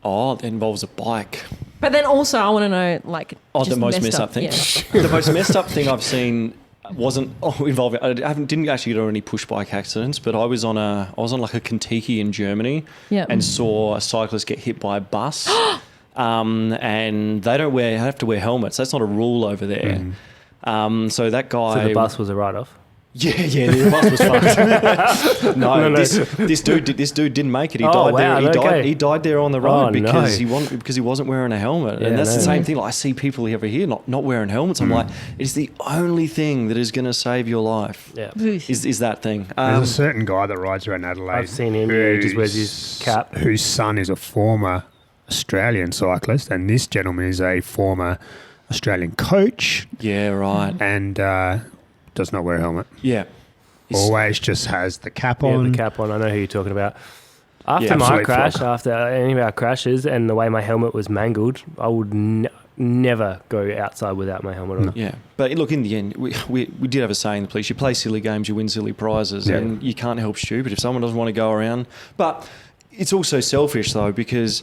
Oh, that involves a bike. But then also I want to know, like, Oh, just the most messed up thing. Yeah. The most messed up thing I've seen wasn't involving. Didn't actually get on any push bike accidents, but I was on like a Kentucky in Germany, Yeah. and saw a cyclist get hit by a bus. And they have to wear helmets. That's not a rule over there. So that guy. So the bus was a write-off. Yeah, the bus was fucked. no, No. this dude didn't make it. He Oh, died wow, there. okay. He died there on the road Oh, because no. he wasn't wearing a helmet. Yeah, and that's no. the same thing. Like, I see people over here not wearing helmets. I'm like, it's the only thing that is going to save your life. Yeah. Is that thing? There's a certain guy that rides around Adelaide. I've seen him. He just wears his cap. Whose son is a former Australian cyclist, and this gentleman is a former Australian coach Yeah, right. and does not wear a helmet. Yeah. It's- Always just has the cap Yeah, on. the cap on. I know who you're talking about. After Yeah, my absolute crash, flop. after any of our crashes, and the way my helmet was mangled, I would never go outside without my helmet on. Yeah, but look, in the end, we did have a saying in the police: you play silly games, you win silly prizes, Yeah. and you can't help stupid if someone doesn't want to go around. But it's also selfish though, because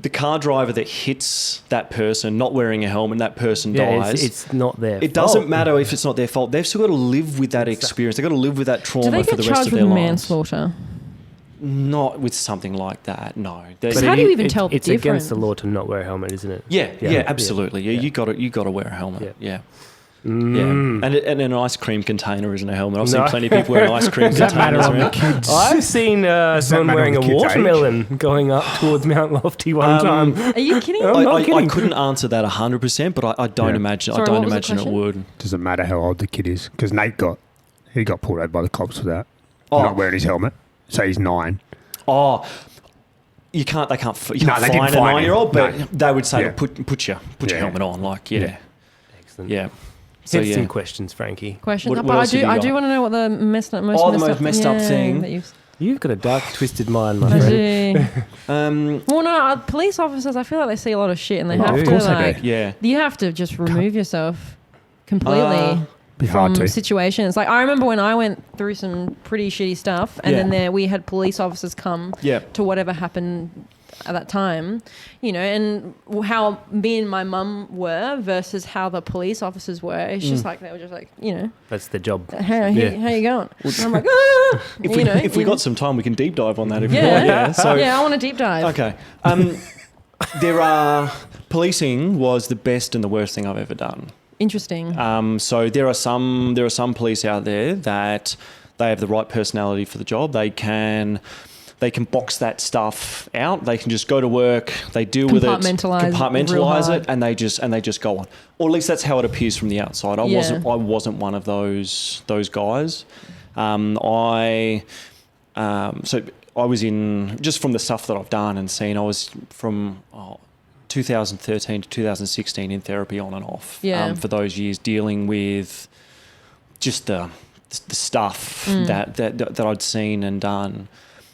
the car driver that hits that person not wearing a helmet, that person Yeah, dies. it's not their It fault. doesn't matter if it's not their fault. They've still got to live with that experience. They've got to live with that Do trauma they for get the rest charged of with their lives. manslaughter? Not with something like that. No. But how do you even tell the It's against the difference? law to not wear a helmet, isn't it? Yeah, absolutely. Yeah, Yeah. you got to wear a helmet. Yeah. Yeah. Yeah, and an ice cream container isn't a helmet. I've seen No. plenty of people wearing ice cream Does that matter containers on the around. kids? I've seen someone matter wearing a on the kid's age? watermelon going up towards Mount Lofty one time. Are you kidding? I'm not I kidding. couldn't answer that 100%, but I don't Yeah. imagine. Sorry, I don't what was the imagine it question? would. Doesn't matter how old the kid is, because Nate got pulled over by the cops for that, Oh. not wearing his helmet. So he's 9. Oh, you can't. They can't. You No, can't they didn't fine a fine him. 9-year-old, but No. they would say, Yeah. "Look, put your Yeah. helmet on." Like, yeah. Excellent. So Here's yeah. some questions, Frankie. Question. What But else have you I got? do want to know what the most Oh, the messed most up, messed up thing. that you've- You've got a dark, twisted mind, my I friend. do. Well, no, police officers, I feel like they see a lot of shit and they They have do. to, Of course they like, do. Yeah. you have to just remove yourself completely Be from hard to. situations. Like, I remember when I went through some pretty shitty stuff and Yeah. then we had police officers come Yeah. to whatever happened at that time, and how me and my mum were versus how the police officers were. It's just like, they were just like, That's the job. how you going? And I'm like, If we got some time, we can deep dive on that. If you want. yeah. Yeah. So Yeah, I want a deep dive. okay. Policing was the best and the worst thing I've ever done. Interesting. So there are some police out there that they have the right personality for the job. They can box that stuff out. They can just go to work. They deal with it, Compartmentalise real compartmentalize hard. it, and they just go on. Or at least that's how it appears from the outside. I Yeah. wasn't one of those guys. So I was in, just from the stuff that I've done and seen, I was from 2013 to 2016 in therapy on and off. Yeah. For those years, dealing with just the stuff that I'd seen and done.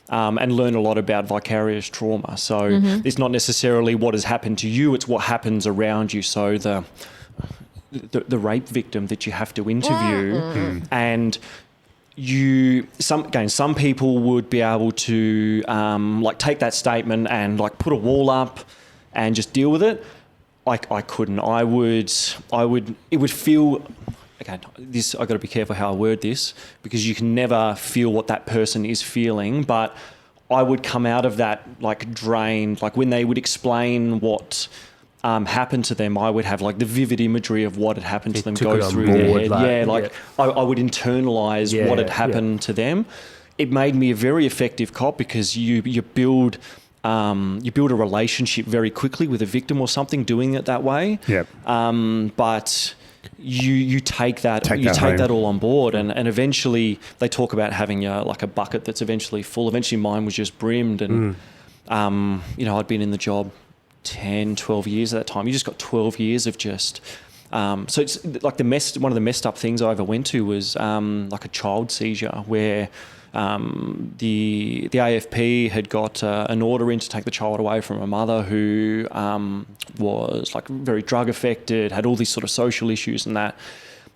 And learn a lot about vicarious trauma. So it's not necessarily what has happened to you; it's what happens around you. So the rape victim that you have to interview, and some people would be able to take that statement and put a wall up and just deal with it. I couldn't. It would feel okay, this, I got to be careful how I word this, because you can never feel what that person is feeling, but I would come out of that like drained, like when they would explain what happened to them, I would have like the vivid imagery of what had happened to them go through their head. I would internalize what had happened to them. It made me a very effective cop, because you build a relationship very quickly with a victim or something doing it that way. Yep. But you take that all on board, and eventually they talk about having like a bucket that's eventually full. Eventually mine was just brimmed, and I'd been in the job 10, 12 years at that time. You just got 12 years of just so it's like one of the messed up things I ever went to was like a child seizure, where the AFP had got an order in to take the child away from a mother who was like very drug affected, had all these sort of social issues and that.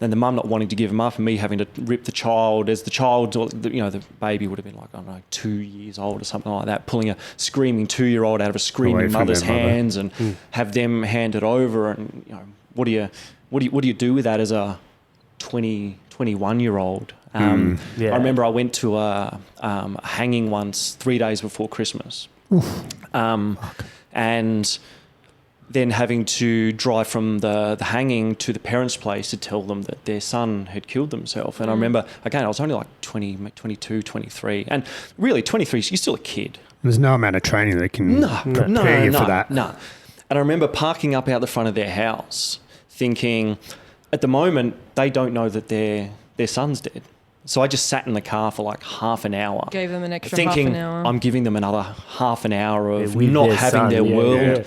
And the mum not wanting to give him up, and me having to rip the child as the child, the baby would have been like, I don't know, 2 years old or something like that, pulling a screaming 2-year-old out of a screaming mother's hands and have them hand it over. And what do you do with that as a 21-year-old? I remember I went to a hanging once 3 days before Christmas, and then having to drive from the hanging to the parents' place to tell them that their son had killed themselves. And I remember, again, I was only like 22, 23. And really, 23, you're still a kid. There's no amount of training that can prepare you for that. No. And I remember parking up out the front of their house thinking, at the moment, they don't know that their son's dead. So I just sat in the car for like half an hour. Gave them an extra thinking, half an hour. I'm giving them another half an hour of not having their world. Yeah.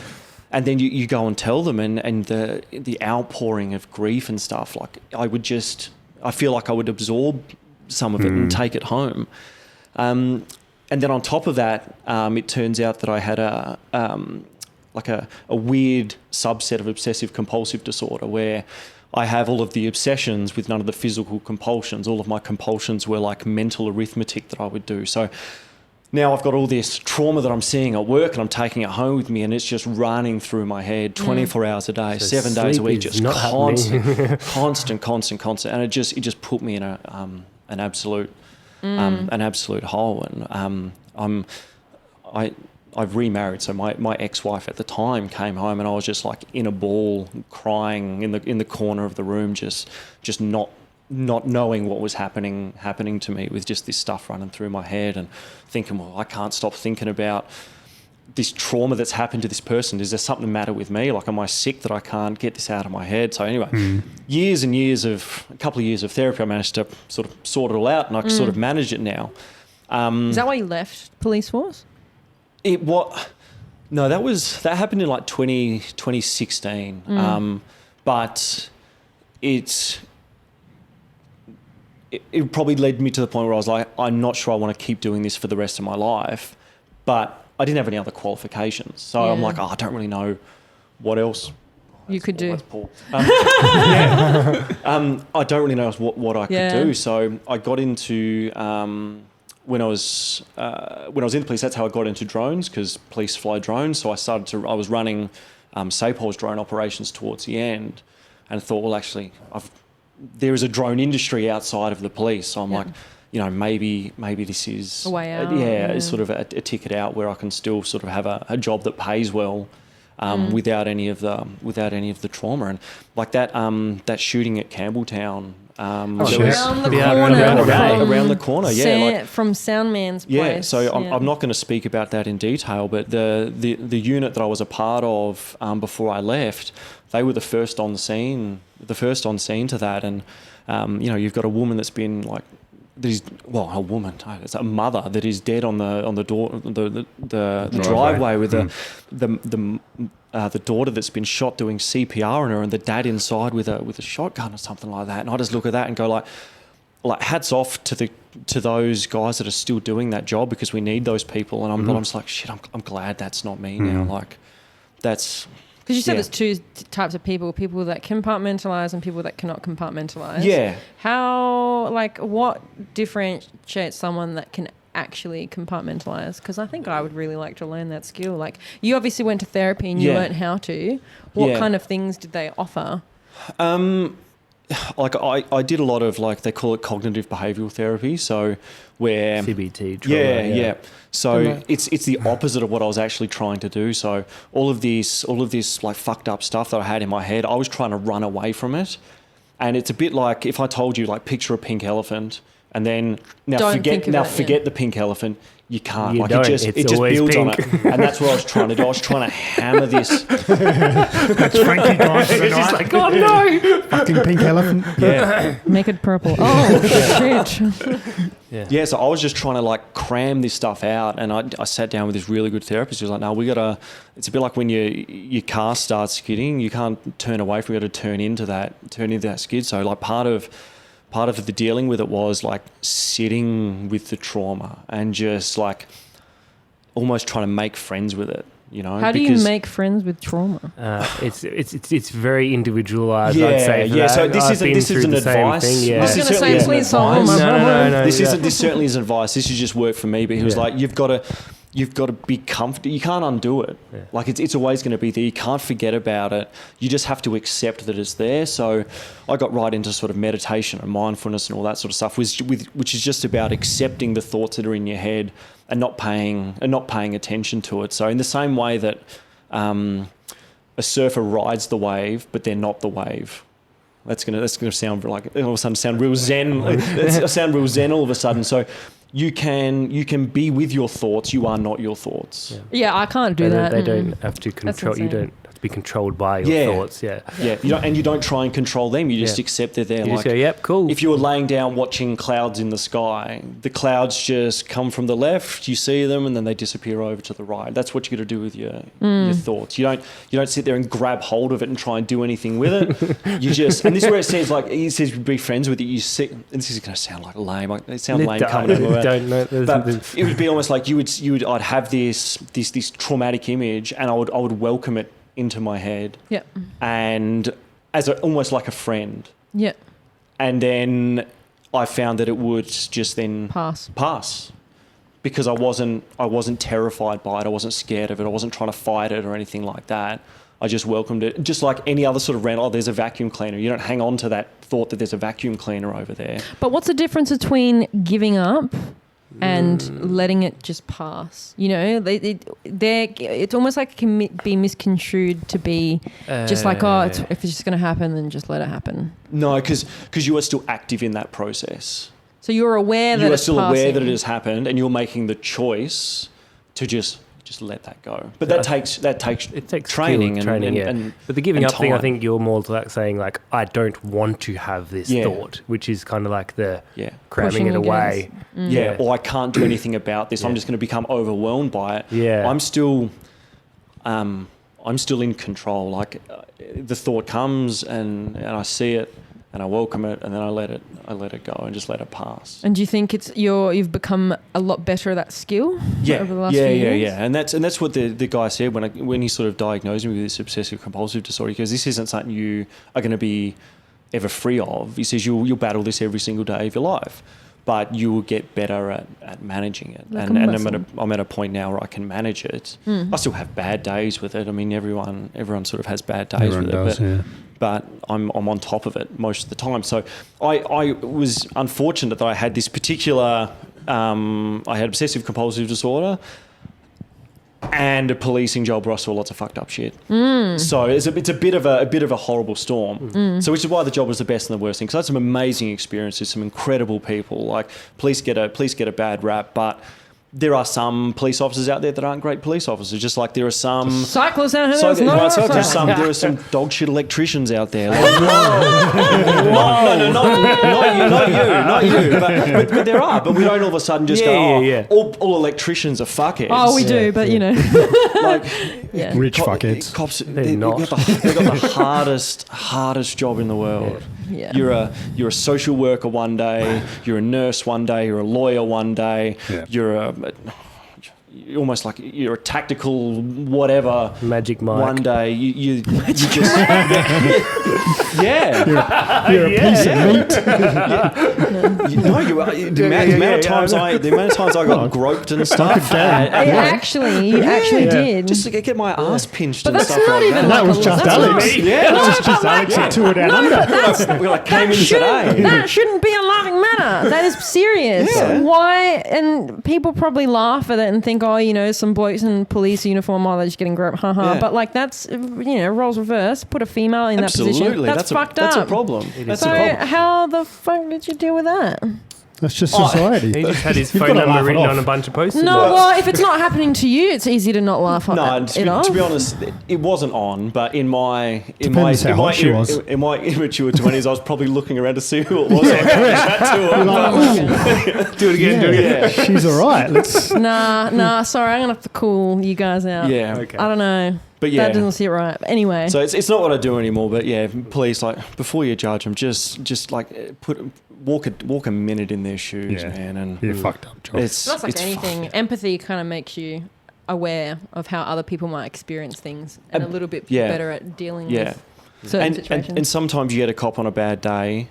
And then you go and tell them, and the outpouring of grief and stuff, like I feel like I would absorb some of it and take it home. And then on top of that, it turns out that I had a weird subset of obsessive compulsive disorder, where I have all of the obsessions with none of the physical compulsions. All of my compulsions were like mental arithmetic that I would do. So now I've got all this trauma that I'm seeing at work, and I'm taking it home with me, and it's just running through my head 24 hours a day, 7 days a week, just constant. And it just put me in an absolute hole. And I've remarried, so my ex-wife at the time came home, and I was just like in a ball, crying in the corner of the room, just not knowing what was happening to me, with just this stuff running through my head, and thinking, well, I can't stop thinking about this trauma that's happened to this person. Is there something the matter with me? Like, am I sick that I can't get this out of my head? So anyway, a couple of years of therapy, I managed to sort of sort it all out, and I sort of manage it now. Is that why you left police force? No, that happened in like 2016. But it probably led me to the point where I was like, I'm not sure I want to keep doing this for the rest of my life, but I didn't have any other qualifications. So I'm like, I don't really know what else you could do. I don't really know what I could do. So I got into, when I was in the police, that's how I got into drones, because police fly drones. So I was running SAPOL's drone operations towards the end, and thought, well, actually, there is a drone industry outside of the police. So I'm like, maybe this is a way out. It's sort of a ticket out where I can still sort of have a job that pays well, without any of the trauma. And like that shooting at Campbelltown. Around the corner, from Soundman's place. Yeah, so I'm not going to speak about that in detail, but the unit that I was a part of before I left, they were the first on scene to that. And you've got a woman that's been like, it's a mother that is dead on the door, the driveway with the daughter that's been shot doing CPR on her, and the dad inside with a shotgun or something like that. And I just look at that and go like hats off to those guys that are still doing that job, because we need those people. And I'm just like, shit, I'm glad that's not me now. Like, that's... Because you said there's two types of people that compartmentalize and people that cannot compartmentalize. Yeah. What differentiates someone that can actually compartmentalize? Because I think I would really like to learn that skill. Like, you obviously went to therapy and you learned how to. What kind of things did they offer? like I did a lot of like they call it cognitive behavioural therapy. So where CBT, trauma, yeah. So it's the opposite of what I was actually trying to do. So all of this like fucked up stuff that I had in my head, I was trying to run away from it. And it's a bit like if I told you like picture a pink elephant and then forget the pink elephant. You can't. You like don't. it just builds on it. And that's what I was trying to do. I was trying to hammer this. That's Frankie gone for the It's just night. like, oh no. Fucking pink elephant. Yeah. Make it purple. Oh, shit. Yeah, so I was just trying to like cram this stuff out, and I sat down with this really good therapist. He was like, "No, we gotta." It's a bit like when your car starts skidding, you can't turn away from it. You got to turn into that skid. So like part of the dealing with it was like sitting with the trauma and just like almost trying to make friends with it. You know, How do you make friends with trauma? It's very individualized. Yeah, I'd say. yeah. So this isn't advice. Yeah. I was going to say, please advice. solve my problem. No. This certainly isn't advice. This is just work for me. But he was like, you've got to be comfortable. You can't undo it. Yeah. Like it's always going to be there. You can't forget about it. You just have to accept that it's there. So I got right into sort of meditation and mindfulness and all that sort of stuff, which is just about accepting the thoughts that are in your head and not paying attention to it. So in the same way that a surfer rides the wave, but they're not the wave. That's gonna sound like all of a sudden sound real zen. Sound real zen all of a sudden. So you can be with your thoughts. You are not your thoughts. Yeah, I can't do that. They don't have to control. You insane. don't have to be controlled by your thoughts. Yeah. Yeah. You don't try and control them. You just accept they're there. You just go, yep, cool. If you were laying down watching clouds in the sky, the clouds just come from the left. You see them, and then they disappear over to the right. That's what you got to do with your thoughts. You don't sit there and grab hold of it and try and do anything with it. You just, and this is where it says be friends with it. You sit. And this is going to sound like lame. It sounds lame coming out of my mouth. Don't know. But it would be almost like I'd have this traumatic image, and I would welcome it into my head. Yeah. And almost like a friend. Yeah. And then I found that it would just then pass because I wasn't terrified by it. I wasn't scared of it. I wasn't trying to fight it or anything like that. I just welcomed it, just like any other sort of rant. Oh, there's a vacuum cleaner. You don't hang on to that thought that there's a vacuum cleaner over there. But what's the difference between giving up and letting it just pass? You know, it's almost like it can be misconstrued to be just like, if it's just going to happen, then just let it happen. No, because you are still active in that process. So you're aware that it's still aware passing. that it has happened, and you're making the choice to just let that go. But that takes training and but the giving and up thing, I time. think you're more like saying like, I don't want to have this thought, which is kind of like the cramming Pushing it away. against. Or I can't do anything about this. I'm just going to become overwhelmed by it. Yeah. I'm still in control. Like the thought comes and I see it and I welcome it, and then I let it go and just let it pass. And do you think you've become a lot better at that skill over the last few years? Yeah. And that's what the guy said when he sort of diagnosed me with this obsessive compulsive disorder. Because this isn't something you are going to be ever free of. He says you'll battle this every single day of your life, but you will get better at managing it. Like and I'm at a point now where I can manage it. I still have bad days with it. I mean, everyone sort of has bad days with it. But I'm on top of it most of the time. So I was unfortunate that I had this particular I had obsessive compulsive disorder and a policing job where I saw lots of fucked up shit. So it's a bit of a horrible storm. So which is why the job was the best and the worst thing. Because I had some amazing experiences, some incredible people. Like police get a bad rap, but there are some police officers out there that aren't great police officers. Just like there are some cyclists out here. There are some dog shit electricians out there. Like, not you. But there are. But we don't all of a sudden just all electricians are fuckheads. Oh, we do, but you know, like rich fuckheads. Cops, They're not. They've got the hardest job in the world. Yeah. You're a social worker one day, you're a nurse one day, you're a lawyer one day, you're almost like you're a tactical whatever. Magic Mike. One day you just yeah. You're a piece of meat. The amount of times I got groped and stuff. You actually did. Just to get my ass pinched But and that's stuff not like even that. That was just Alex. Yeah, That was just Alex at 2 Down Under. we came in today. That shouldn't be a laughing matter. That is serious. Yeah. Why? And people probably laugh at it and think, oh, some blokes in police uniform, they're just getting groped, haha. Yeah. But like that's, roles reverse. Put a female in that position. Absolutely, That's fucked up. That's a problem. That's So a problem. how the fuck did you deal with that? That's just society. He just had his You've phone gotta number laugh it written off. on a bunch of posters. No, well, if it's not happening to you, it's easy to not laugh No, at to it off. be honest, it wasn't on. But in my Depends how hot she was. in my immature 20s, I was probably looking around to see who it was. So I could chat to her. Do it again, do it again. Yeah. She's all right. Let's. Nah, sorry, I'm going to have to call you guys out. Yeah. Okay. I don't know. But yeah. That doesn't sit right. Anyway. So it's not what I do anymore. But yeah, please, before you judge them, just walk a minute in their shoes, man. And You fucked up, Joel. That's like anything. Empathy kind of makes you aware of how other people might experience things and a little bit better at dealing with certain situations. And sometimes you get a cop on a bad day,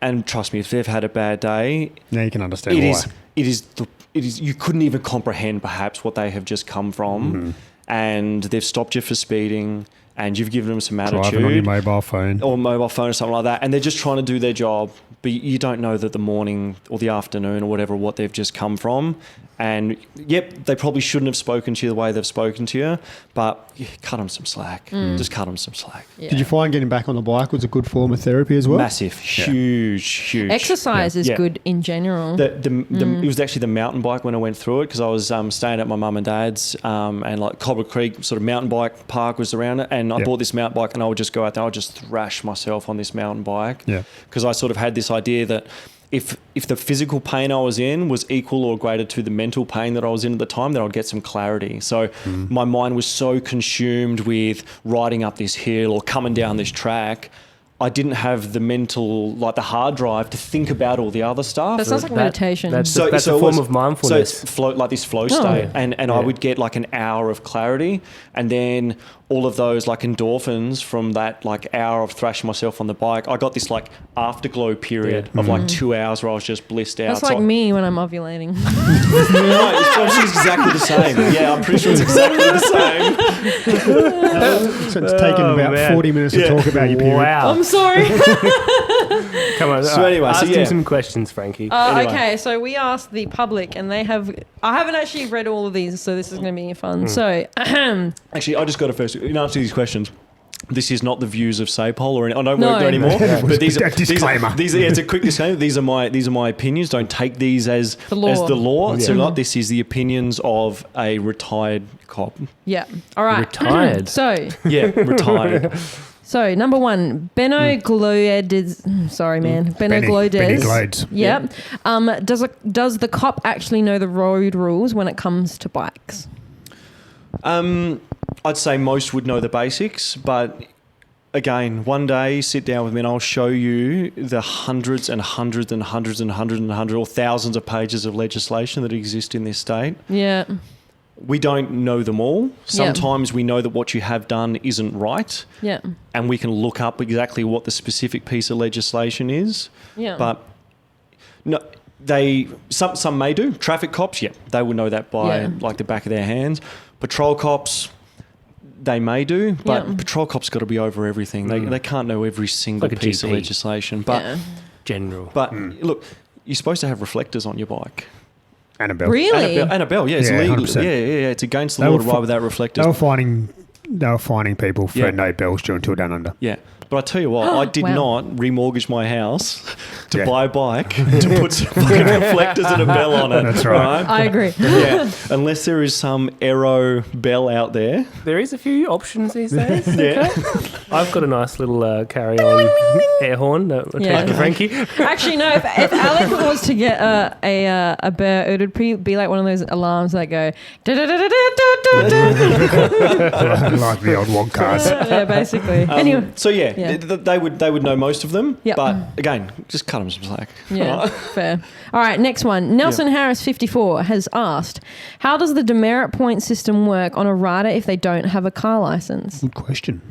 and trust me, if they've had a bad day, Now you can understand it why. is you couldn't even comprehend perhaps what they have just come from, and they've stopped you for speeding, and you've given them some attitude. Driving on your mobile phone. Or mobile phone or something like that, and they're just trying to do their job, but you don't know that the morning or the afternoon or whatever, what they've just come from. And yep, they probably shouldn't have spoken to you the way they've spoken to you, but cut them some slack. Just cut them some slack. Yeah. Did you find getting back on the bike was a good form of therapy as well? Massive, huge. Exercise is good in general. It was actually the mountain bike when I went through it, because I was staying at my mum and dad's, and like Cobble Creek sort of mountain bike park was around it, and I bought this mountain bike, and I would just go out there, I would just thrash myself on this mountain bike, because I sort of had this idea that if the physical pain I was in was equal or greater to the mental pain that I was in at the time, then I'd get some clarity. So my mind was so consumed with riding up this hill or coming down this track, I didn't have the mental, the hard drive to think about all the other stuff. That sounds like meditation. That's a form of mindfulness. So it's this flow state, and I would get like an hour of clarity, and then all of those endorphins from that hour of thrashing myself on the bike, I got this afterglow period of 2 hours where I was just blissed out. That's like me when I'm ovulating. No, it's exactly the same. Yeah, I'm pretty sure it's exactly the same. So it's taken about 40 minutes to talk about your period. Wow. I'm sorry. Come on. So anyway, ask him some questions, Frankie. Anyway. Okay, so we asked the public, and I haven't actually read all of these, so this is going to be fun. So, Actually, I just got to first, in answer to these questions, this is not the views of SAPOL or I don't work there anymore. But these are Disclaimer. it's a quick disclaimer. These are my opinions. Don't take these as the law. Yeah. So this is the opinions of a retired cop. yeah. All right. Retired. So, Yeah, retired. So, number one, Benno Glodes. Sorry, man. Benny Glodes. Yep. Does the cop actually know the road rules when it comes to bikes? I'd say most would know the basics, but again, one day sit down with me and I'll show you the hundreds and hundreds and hundreds and hundreds and hundreds or thousands of pages of legislation that exist in this state. Yeah. We don't know them all. Sometimes we know that what you have done isn't right. Yeah. And we can look up exactly what the specific piece of legislation is. Yeah. But no, some may do. Traffic cops, they will know that by the back of their hands. Patrol cops, they may do, but patrol cops got to be over everything. They can't know every single piece of legislation. But general. But look, you're supposed to have reflectors on your bike. And a bell. Really? And a bell, yeah. It's illegal. 100%. Yeah. It's against the law to ride without reflectors. They were finding people for no bells during Tour Down Under. Yeah. But I tell you what, I did not remortgage my house to buy a bike to put some fucking reflectors and a bell on it. That's right. I agree. Yeah. Unless there is some aero bell out there. There is a few options these days. Yeah. I've got a nice little carry-on air horn that will take to Frankie. Actually, no. If Alex was to get a bear, it would be like one of those alarms that go. like the old wog cars. Yeah, basically. Anyway. So Yeah. they would know most of them. Yep. But again, just cut them some slack. Yeah, fair. All right, next one. Nelson Harris, 54, has asked, how does the demerit point system work on a rider if they don't have a car license? Good question.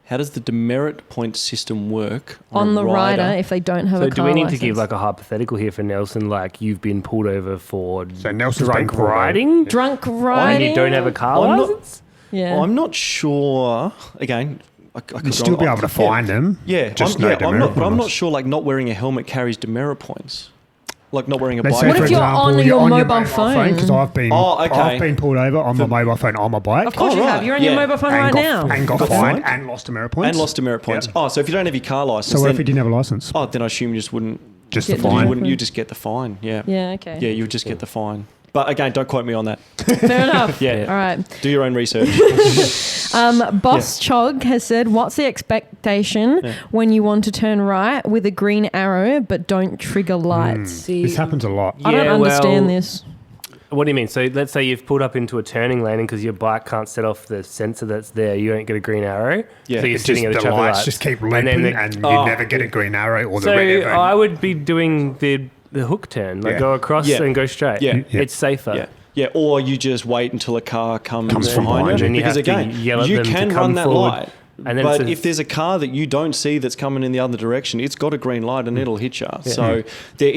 How does the demerit point system work On a the rider if they don't have a car license? So do we need to give like a hypothetical here for Nelson? Like you've been pulled over for So Nelson's been drunk pulled over. riding? Drunk And riding? you don't have a car I'm not- license? Yeah. I'm not sure. Again, I could You'd still be able to find them. Yeah, Just I'm, no yeah, I'm demerit not. But I'm not points. sure. Like not wearing a helmet carries demerit points. Like not wearing a Let's bike. say, What for if you're example, on you're your on mobile phone? Because I've been, Oh, okay. I've been pulled over on my mobile phone on my bike. Of course you have. right. You're on your Yeah. mobile phone right now. And got Got fined fined? and lost demerit points. And lost demerit points. Yeah. Oh, so if you don't have your car license, So what then, if you didn't have a license? oh, then I assume you just wouldn't. Just Get the the fine. demerit. Wouldn't you just get the fine? Yeah. Yeah, okay. Yeah, you would just get the fine. But again, don't quote me on that. Fair enough. Yeah. All right. Do your own research. Boss Chog has said, what's the expectation when you want to turn right with a green arrow but don't trigger lights? This happens a lot. I don't Yeah, understand well, this. What do you mean? So let's say you've pulled up into a turning lane and because your bike can't set off the sensor that's there, you don't get a green arrow. Yeah. So you're It's sitting just at the the traffic lights lights. just keep And leaping then and, the- you never get a green arrow or the So red arrow. I would be doing the hook turn, like Yeah. go across Yeah. and go straight. Yeah. Yeah. It's safer. Yeah. Yeah, or you just wait until a car comes from behind behind you. you. And you Because have to again, yell at you them to can come run that forward. light. And then But it's a- if there's a car that you don't see that's coming in the other direction, it's got a green light and it'll hit you. So there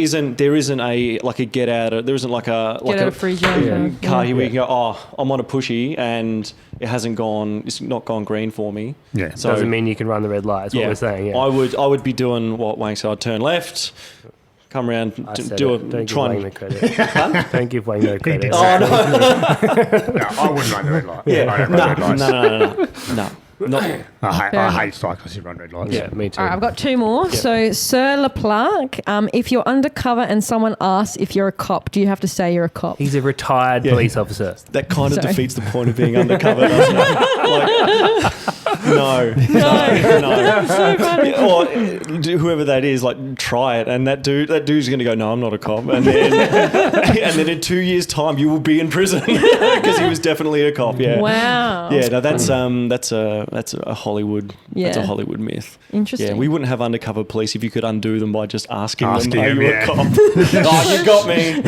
isn't a like a get out. There isn't like a Get out of free zone. car here where you can go, oh, I'm on a pushy and it hasn't gone. It's not gone green for me. Yeah. So doesn't mean you can run the red light. That's what we're saying. Yeah. I would be doing what Wayne said. I'd turn left, come around, I do said a it. Don't give try Wayne and the credit. Don't give Wayne no credit. Oh, no. No, I wouldn't run the red light. yeah. I don't No, run red lights. no. Not, I hate cyclists who run red lights. Yeah, me too. All right, I've got two more. So, Sir LePlarc, if you're undercover and someone asks if you're a cop, do you have to say you're a cop? He's a retired police officer. that kind of Sorry. defeats the point of being undercover, doesn't it? Like, no. So funny. Yeah, or whoever that is, like try it, and that dude's going to go, no, I'm not a cop, and then in 2 years' time, you will be in prison because he was definitely a cop. Yeah. Wow. Yeah. No, that's a Hollywood. That's Yeah. a Hollywood myth. Interesting. Yeah, we wouldn't have undercover police if you could undo them by just asking Asking them, are them, you yeah. a cop? Oh, you got me.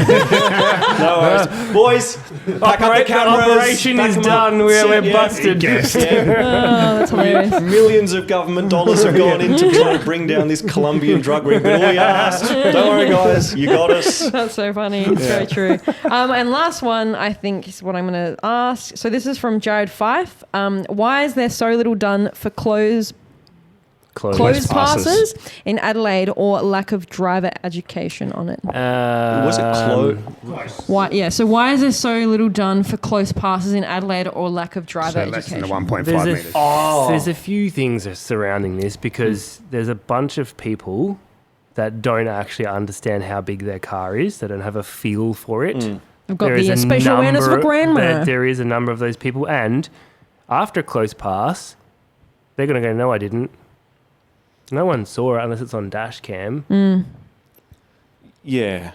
No worries. Boys, pack up the cameras. Operation back is them done. up. We're Yeah. busted. Yes. Oh, that's hilarious. Millions of government dollars have gone into trying to bring down this Colombian drug ring, but all you asked, don't worry guys, you got us. That's so funny. It's very true. And last one, I think, is what I'm going to ask. So this is from Jared Fife. Why is there so little done for close passes in Adelaide or lack of driver education on it? Was it close? Why? Yeah. So why is there so little done for close passes in Adelaide or lack of driver So less than education? the 1.5 There's metres. there's a few things surrounding this because there's a bunch of people that don't actually understand how big their car is. They don't have a feel for it. I've got There is the a spatial awareness of a number- grandma. There is a number of those people, and after a close pass, they're going to go, no, I didn't. No one saw it unless it's on dash cam. Yeah.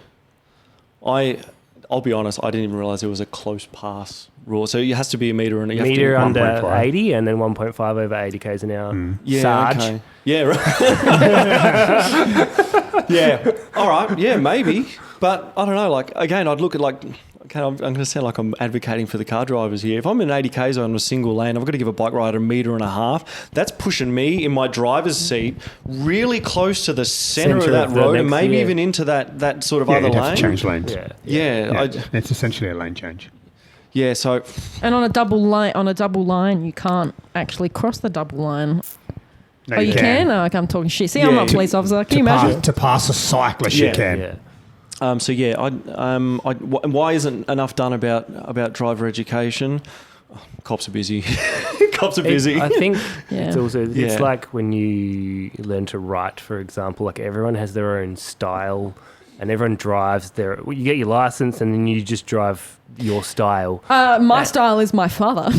I'll be honest, I didn't even realise there was a close pass rule. So it has to be a metre and you have to Meter do under 1.5. 80 and then 1.5 over 80 k's an hour. Yeah, Sarge. okay. Yeah, right. Yeah. All right. Yeah, maybe. But I don't know. Like, again, I'd look at like, okay, I'm going to sound like I'm advocating for the car drivers here. If I'm in 80 k's on a single lane, I've got to give a bike rider 1.5 metres. That's pushing me in my driver's seat really close to the centre of Centre that of the road and next- maybe yeah. even into that sort of Yeah, other you'd have lane. to change lanes. Yeah. Yeah. It's essentially a lane change. Yeah. So And on a double line, you can't actually cross the double line. No, Oh, you can? Oh, okay, I'm talking shit. See, I'm Yeah, not a police officer. Can you To imagine? pass a cyclist, Yeah, you can. Yeah. So yeah, why isn't enough done about driver education? Oh, cops are busy. Cops are busy. I think Yeah. it's also Yeah. it's like when you learn to write, for example. Like everyone has their own style, and everyone drives their. You get your license, and then you just drive your style. My style is my father.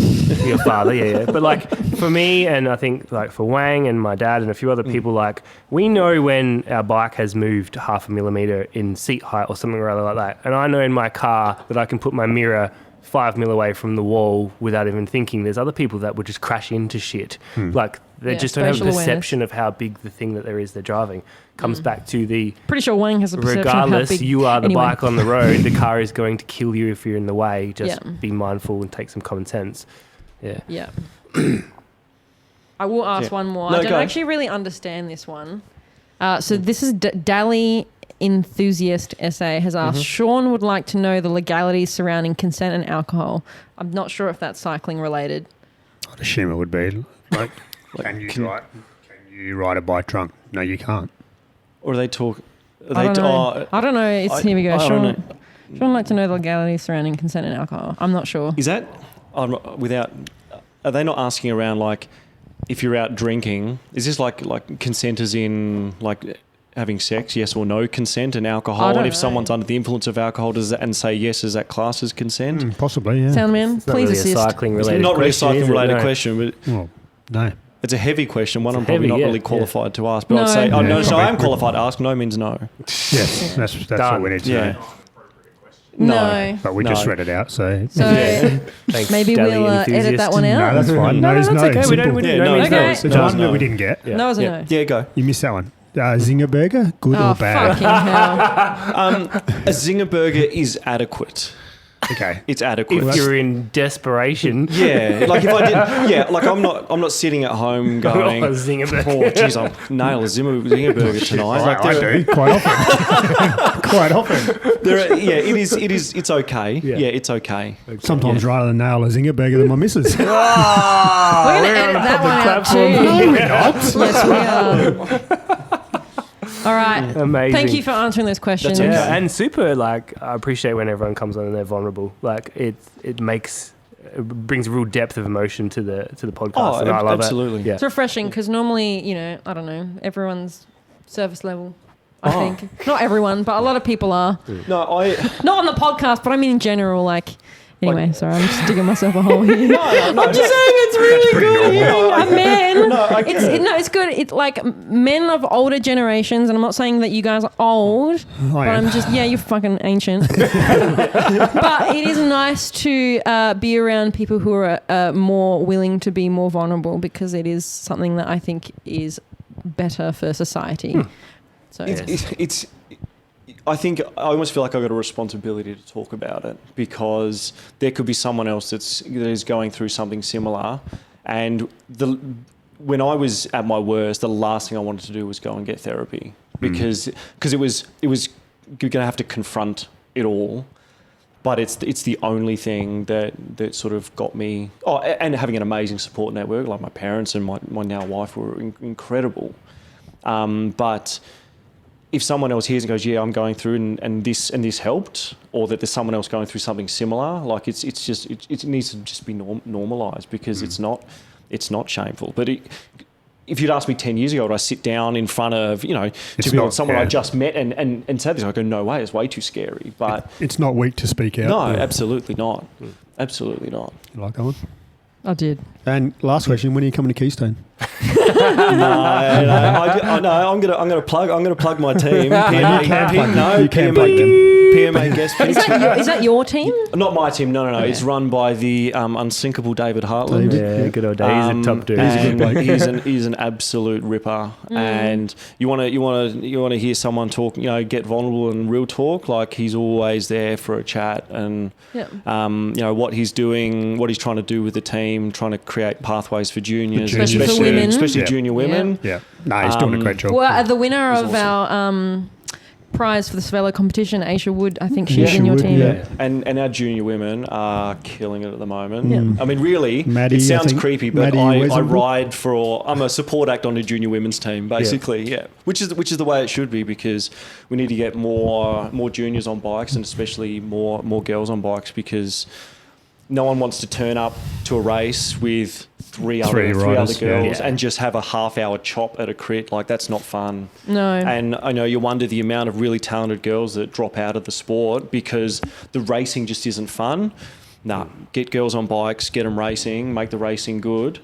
Your father, yeah. But like for me, and I think like for Wang and my dad and a few other people, like we know when our bike has moved 0.5 millimeter in seat height or something or other like that. And I know in my car that I can put my mirror 5 mil away from the wall without even thinking. There's other people that would just crash into shit. Like they just don't have a perception of how big the thing that there is they're driving. Comes back to the Pretty sure Wang has a perception regardless, of how big... you are the anyway. bike on the road. The car is going to kill you if you're in the way. Just be mindful and take some common sense. Yeah. Yeah. I will ask one more. No, I don't go. actually really understand this one. So this is Dally Enthusiast SA has asked, Sean would like to know the legalities surrounding consent and alcohol. I'm not sure if that's cycling related. I'd assume it would be. Like, can you ride a bike drunk? No, you can't. Or they talk. I don't know. I don't know. Here we go. I don't Sean know. would like to know the legalities surrounding consent and alcohol. I'm not sure. Is that without? Are they not asking around like if you're out drinking? Is this like consent as in like having sex? Yes or no consent and alcohol? And if someone's under the influence of alcohol, does that, and say yes, is that classed as consent? Possibly, yeah. Soundman, It's not please really assist. a cycling It's related not really a question, is cycling it? related No. question, but Well, no. it's a heavy question. One I'm It's probably heavy, not yeah, really qualified to ask. But I'd No. say, Yeah, no, probably. I am qualified to ask. No means no. Yes, that's Done. all we need to Yeah. know. No. But we No. just read it out, so... So Thanks, maybe Dally we'll edit Enthusiast. that one No, out. that's fine. No, it's that's okay. We simple. don't. We Yeah, no no, means okay. no. It's So the no. one that we didn't get. Yeah. No, was a Yeah, no. yeah, go. You missed that one. Zinger Burger, good Oh, or bad? fucking hell. A zinger burger is adequate. Okay. It's adequate. If you're in desperation, Yeah, like if I did, yeah, like I'm not sitting at home going, Oh, zinger burger. oh, geez, I'll nail a zinger burger tonight. Like I do, quite often. Quite often. It's okay. Yeah. Yeah, it's okay. Sometimes rather nail a zinger burger than my missus. We're going to edit that one out too. Yes, we are. All right. Amazing. Thank you for answering those questions. okay. Yeah, and super. Like, I appreciate when everyone comes on and they're vulnerable. Like, it brings a real depth of emotion to the podcast, and I love absolutely. it. Yeah. It's refreshing because normally, I don't know, everyone's service level. I think not everyone, but a lot of people are. No, Not on the podcast, but I mean in general. Like, anyway, sorry, I'm just digging myself a hole here. no, I'm just saying it's really pretty good. normal. A man. No, I get it. It's good. It's like men of older generations, and I'm not saying that you guys are old, but I'm just you're fucking ancient. But it is nice to be around people who are more willing to be more vulnerable, because it is something that I think is better for society. So it's. I think I almost feel like I've got a responsibility to talk about it, because there could be someone else that is going through something similar, and when I was at my worst, the last thing I wanted to do was go and get therapy, because it was you're going to have to confront it all, but it's the only thing that sort of got me. Oh, and having an amazing support network like my parents and my now wife were incredible, but. If someone else hears and goes, yeah, I'm going through and this helped, or that there's someone else going through something similar, like it needs to just be normalised, because it's not shameful. But if you'd asked me 10 years ago, would I sit down in front of someone I just met and say this, I go, no way, it's way too scary. But It's not weak to speak out. no, absolutely not, absolutely not. You like that one? I did. And last question: when are you coming to Keystone? I'm gonna plug my team. PMA guest Is that your team? Not my team. No. Okay. It's run by the unsinkable David Hartland. Yeah, good old day. He's a top dude. And he's an absolute ripper. And you want to hear someone talk, get vulnerable and real talk. Like, he's always there for a chat, and what he's doing, what he's trying to do with the team, trying to create pathways for juniors, Especially for women. especially junior women. Yeah. No, he's doing a great job. Well, the winner He's of awesome. our prize for the Svello competition, Aisha Wood, I think she's Aisha in your Wood, team. yeah. And our junior women are killing it at the moment. Yeah. I mean, really, Maddie, it sounds I think. creepy, but Maddie I Wesenbrook. ride I'm a support act on the junior women's team, basically, yeah. Which is the way it should be, because we need to get more juniors on bikes, and especially more girls on bikes, because no one wants to turn up to a race with three other riders, girls yeah. and just have a half-hour chop at a crit. Like, that's not fun. No. And I know you wonder the amount of really talented girls that drop out of the sport because the racing just isn't fun. Nah, get girls on bikes, get them racing, make the racing good.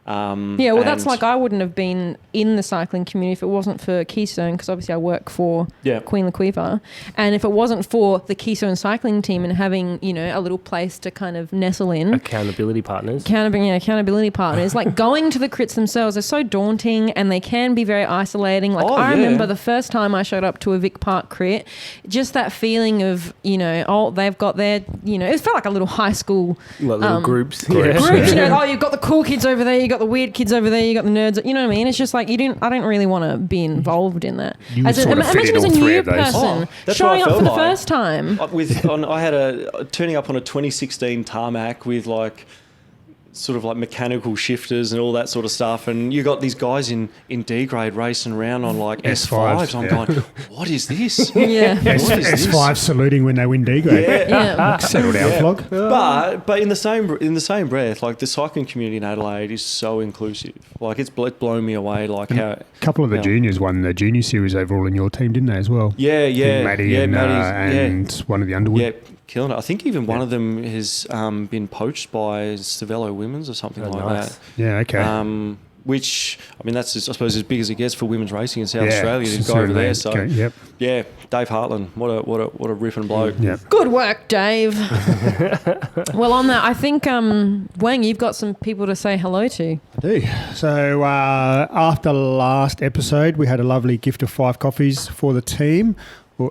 That's like I wouldn't have been in the cycling community if it wasn't for Keystone, because obviously I work for Queen Laquifa, and if it wasn't for the Keystone cycling team and having, you know, a little place to kind of nestle in. Accountability partners. Accountability partners. Like going to the crits themselves are so daunting and they can be very isolating. Like I remember the first time I showed up to a Vic Park crit, just that feeling of, you know, they've got their, you know, it felt like a little high school. Like little groups. Groups, you know, you've got the cool kids over there, you've got the weird kids over there, you got the nerds. You know what I mean? It's just like I don't really want to be involved in that. Imagine as a new person showing up for the first time. I had turning up on a 2016 tarmac with like sort of like mechanical shifters and all that sort of stuff, and you got these guys in D grade racing around on like S5s. I'm going, what is this? Yeah, S5 saluting when they win D grade. Settle down, flog. But in the same breath, like the cycling community in Adelaide is so inclusive. Like it's blown me away. Like how a couple of the juniors won the junior series overall in your team, didn't they as well? Maddie and one of the Underwood. Yeah. Killing it. I think even one of them has been poached by Cervelo Women's or something that. Yeah, okay. Which, I mean, that's, I suppose, as big as it gets for women's racing in South Australia to go over there. So, Dave Hartland, what a ripping bloke. Yep. Good work, Dave. Well, on that, I think, Wang, you've got some people to say hello to. I do. So after last episode, we had a lovely gift of 5 coffees for the team.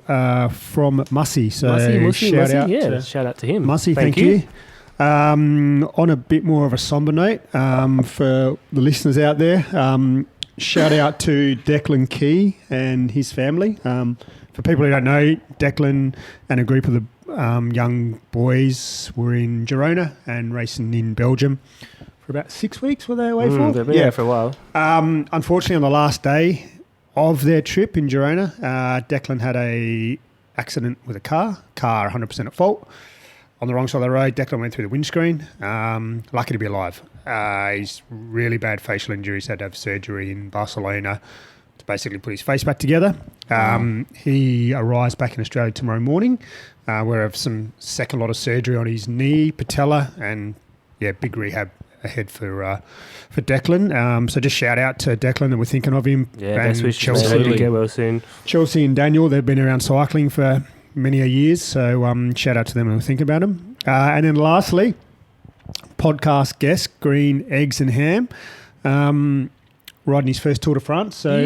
From Mussy. So shout out to him. Mussy, thank you. On a bit more of a somber note, for the listeners out there, shout out to Declan Key and his family. For people who don't know, Declan and a group of the young boys were in Girona and racing in Belgium for about 6 weeks. Were they away for? They've been there for a while. Unfortunately, on the last day of their trip in Girona, Declan had a accident with a car 100% at fault. On the wrong side of the road, Declan went through the windscreen. Lucky to be alive. He's really bad facial injuries, had to have surgery in Barcelona to basically put his face back together. He arrives back in Australia tomorrow morning. We'll have some second lot of surgery on his knee, patella, and big rehab ahead for Declan. So just shout out to Declan, and we're thinking of him. Yeah, best wishes. Chelsea, get well soon. Chelsea and Daniel, they've been around cycling for many a years, so shout out to them and we're thinking about them. And then lastly, podcast guest, Green Eggs and Ham, riding his first Tour de France. So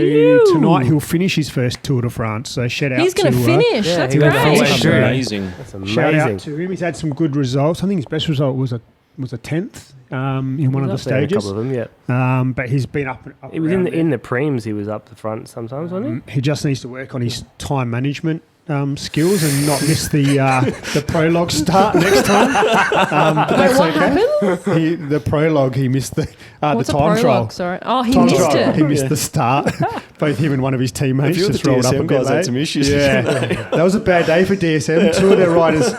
tonight he'll finish his first Tour de France. So shout out to... He's going to finish. That's great. That's amazing. Shout out to him. He's had some good results. I think his best result was a 10th in one of the stages. A couple of them, but he's been up. It was in the prems. He was up the front sometimes, wasn't he? He just needs to work on his time management skills and not miss the prologue start next time. But that's what happened? The prologue, he missed the time trial. Sorry. Oh, he missed it. He missed the start. Both him and one of his teammates just rolled up a bit late. Had some issues. Yeah, that was a bad day for DSM. Two of their riders.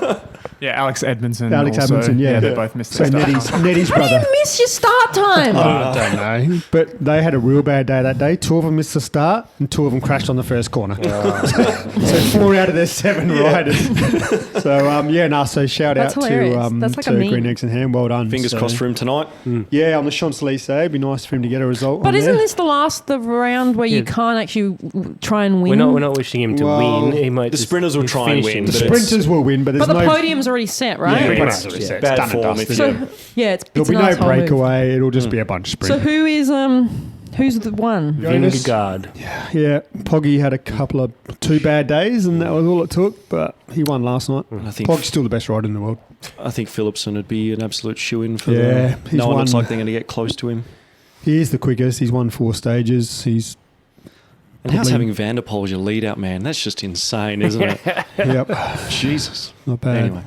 Yeah, Alex Edmondson. They both missed so Nettie's brother. How do you miss your start time? I don't know. But they had a real bad day that day. 2 of them missed the start and 2 of them crashed on the first corner. So 4 out of their 7 riders. So, so shout out to Green Eggs and Ham. Well done. Fingers crossed for him tonight. Yeah, on the Champs-Élysées. It'd be nice for him to get a result. But isn't this the round where you can't actually try and win? We're not wishing him to win. He might the sprinters will try and win. The sprinters will win, but there's the podium's already set, right? Yeah, podium's already set. Bad form. There'll be no breakaway. It'll just be a bunch of sprinters. So who's the one? Vingegaard. Yeah, Poggy had a couple of 2 bad days, and that was all it took. But he won last night. I think Poggy's still the best rider in the world. I think Philipsen would be an absolute shoe-in for them. No one looks like they're going to get close to him. He is the quickest. He's won 4 stages. And how's having Van der Poel as your lead-out man? That's just insane, isn't it? Yep. Jesus. Not bad. Anyway.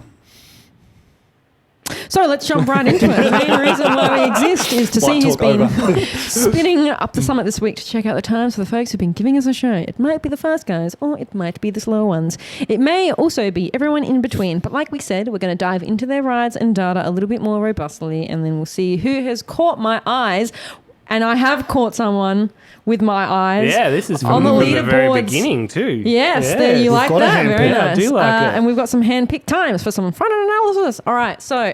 So let's jump right into it. The main reason why we exist is to see who's been spinning up the summit this week to check out the times for the folks who've been giving us a show. It might be the fast guys or it might be the slow ones. It may also be everyone in between. But like we said, we're going to dive into their rides and data a little bit more robustly, and then we'll see who has caught my eyes And I have caught someone with my eyes. Yeah, this is on from the the very leaderboards. beginning too. Yes, there, you like got a that? handpick. Very Yeah, I nice. do like it. And we've got some hand-picked times for some front-end analysis. All right, so,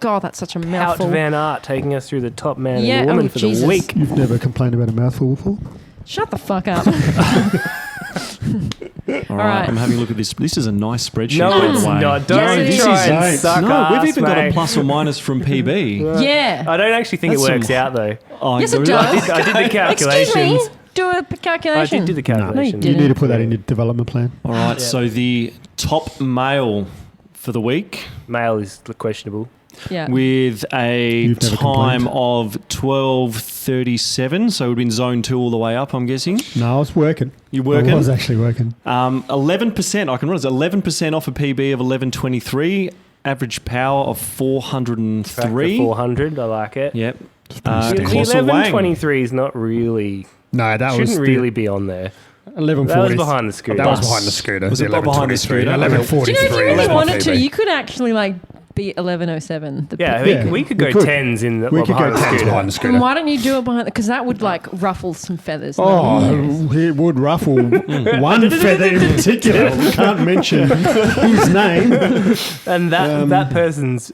God, that's such a Pout mouthful. Van Art taking us through the top man Yeah, and woman oh, for Jesus. the week. You've never complained about a mouthful before? Shut the fuck up. All right. I'm having a look at this. This is a nice spreadsheet, No, by it's the way. not. Don't Yes, it try is. and suck No, ass, we've even got a mate. plus or minus from PB. Yeah. I don't actually think That's it works some- out though. Oh, Yes, it really? does. I did the calculations. Excuse me. Do a I calculation. did do the calculations. No, You need to put that in your development plan. All right, so the top male for the week Male is questionable. Yeah. with a You've never time complained. of 12:37, so it would be in zone 2 all the way up, I'm guessing. No, I was working. You I working? was actually working. 11%, I can realize 11% off a PB of 1123, average power of Track 403. the 400. I like it. Yep. pretty The standard. Colossal Wang. 1123 is not really. No, that was Shouldn't really be on there. 1140. That was behind the scooter. That was Bus. behind the scooter. Was it behind the 1123. scooter? 1143. Do you know if you really is my wanted to, PB. you could actually like beat 1107. The Yeah, PB. we could go we could. 10s in the We could go behind the 10s scooter. behind the And scooter. why don't you do it behind? Because that would like ruffle some feathers. Oh, it would ruffle one feather in particular. We can't mention his name. And that person's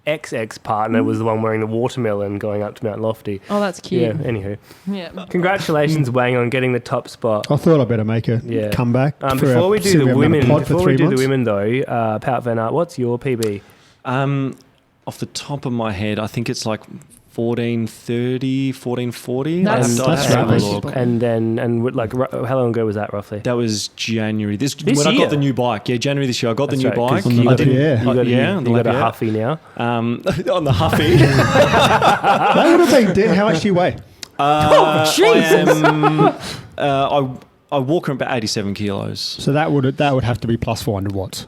ex partner was the one wearing the watermelon going up to Mount Lofty. Oh, that's cute. Yeah, anywho. Yeah. Congratulations, Wang, on getting the top spot. I thought I'd better make a Yeah. comeback. Before we do see the we haven't women, had a pod for before we 3 do the months. women though, Pout Van Art, what's your PB? Off the top of my head, I think it's like 1430, 1440. That's rapid. look. And how long ago was that roughly? That was January. This This when I year? got the new bike. Yeah, January this year. I got That's the new right, 'cause bike. you I got didn't- the- yeah. You got, yeah, you the got a Lafayette. Huffy now. on the Huffy. That would have been dead. How much do you weigh? Jesus. I walk around about 87 kilos. So that would have to be plus 400 watts.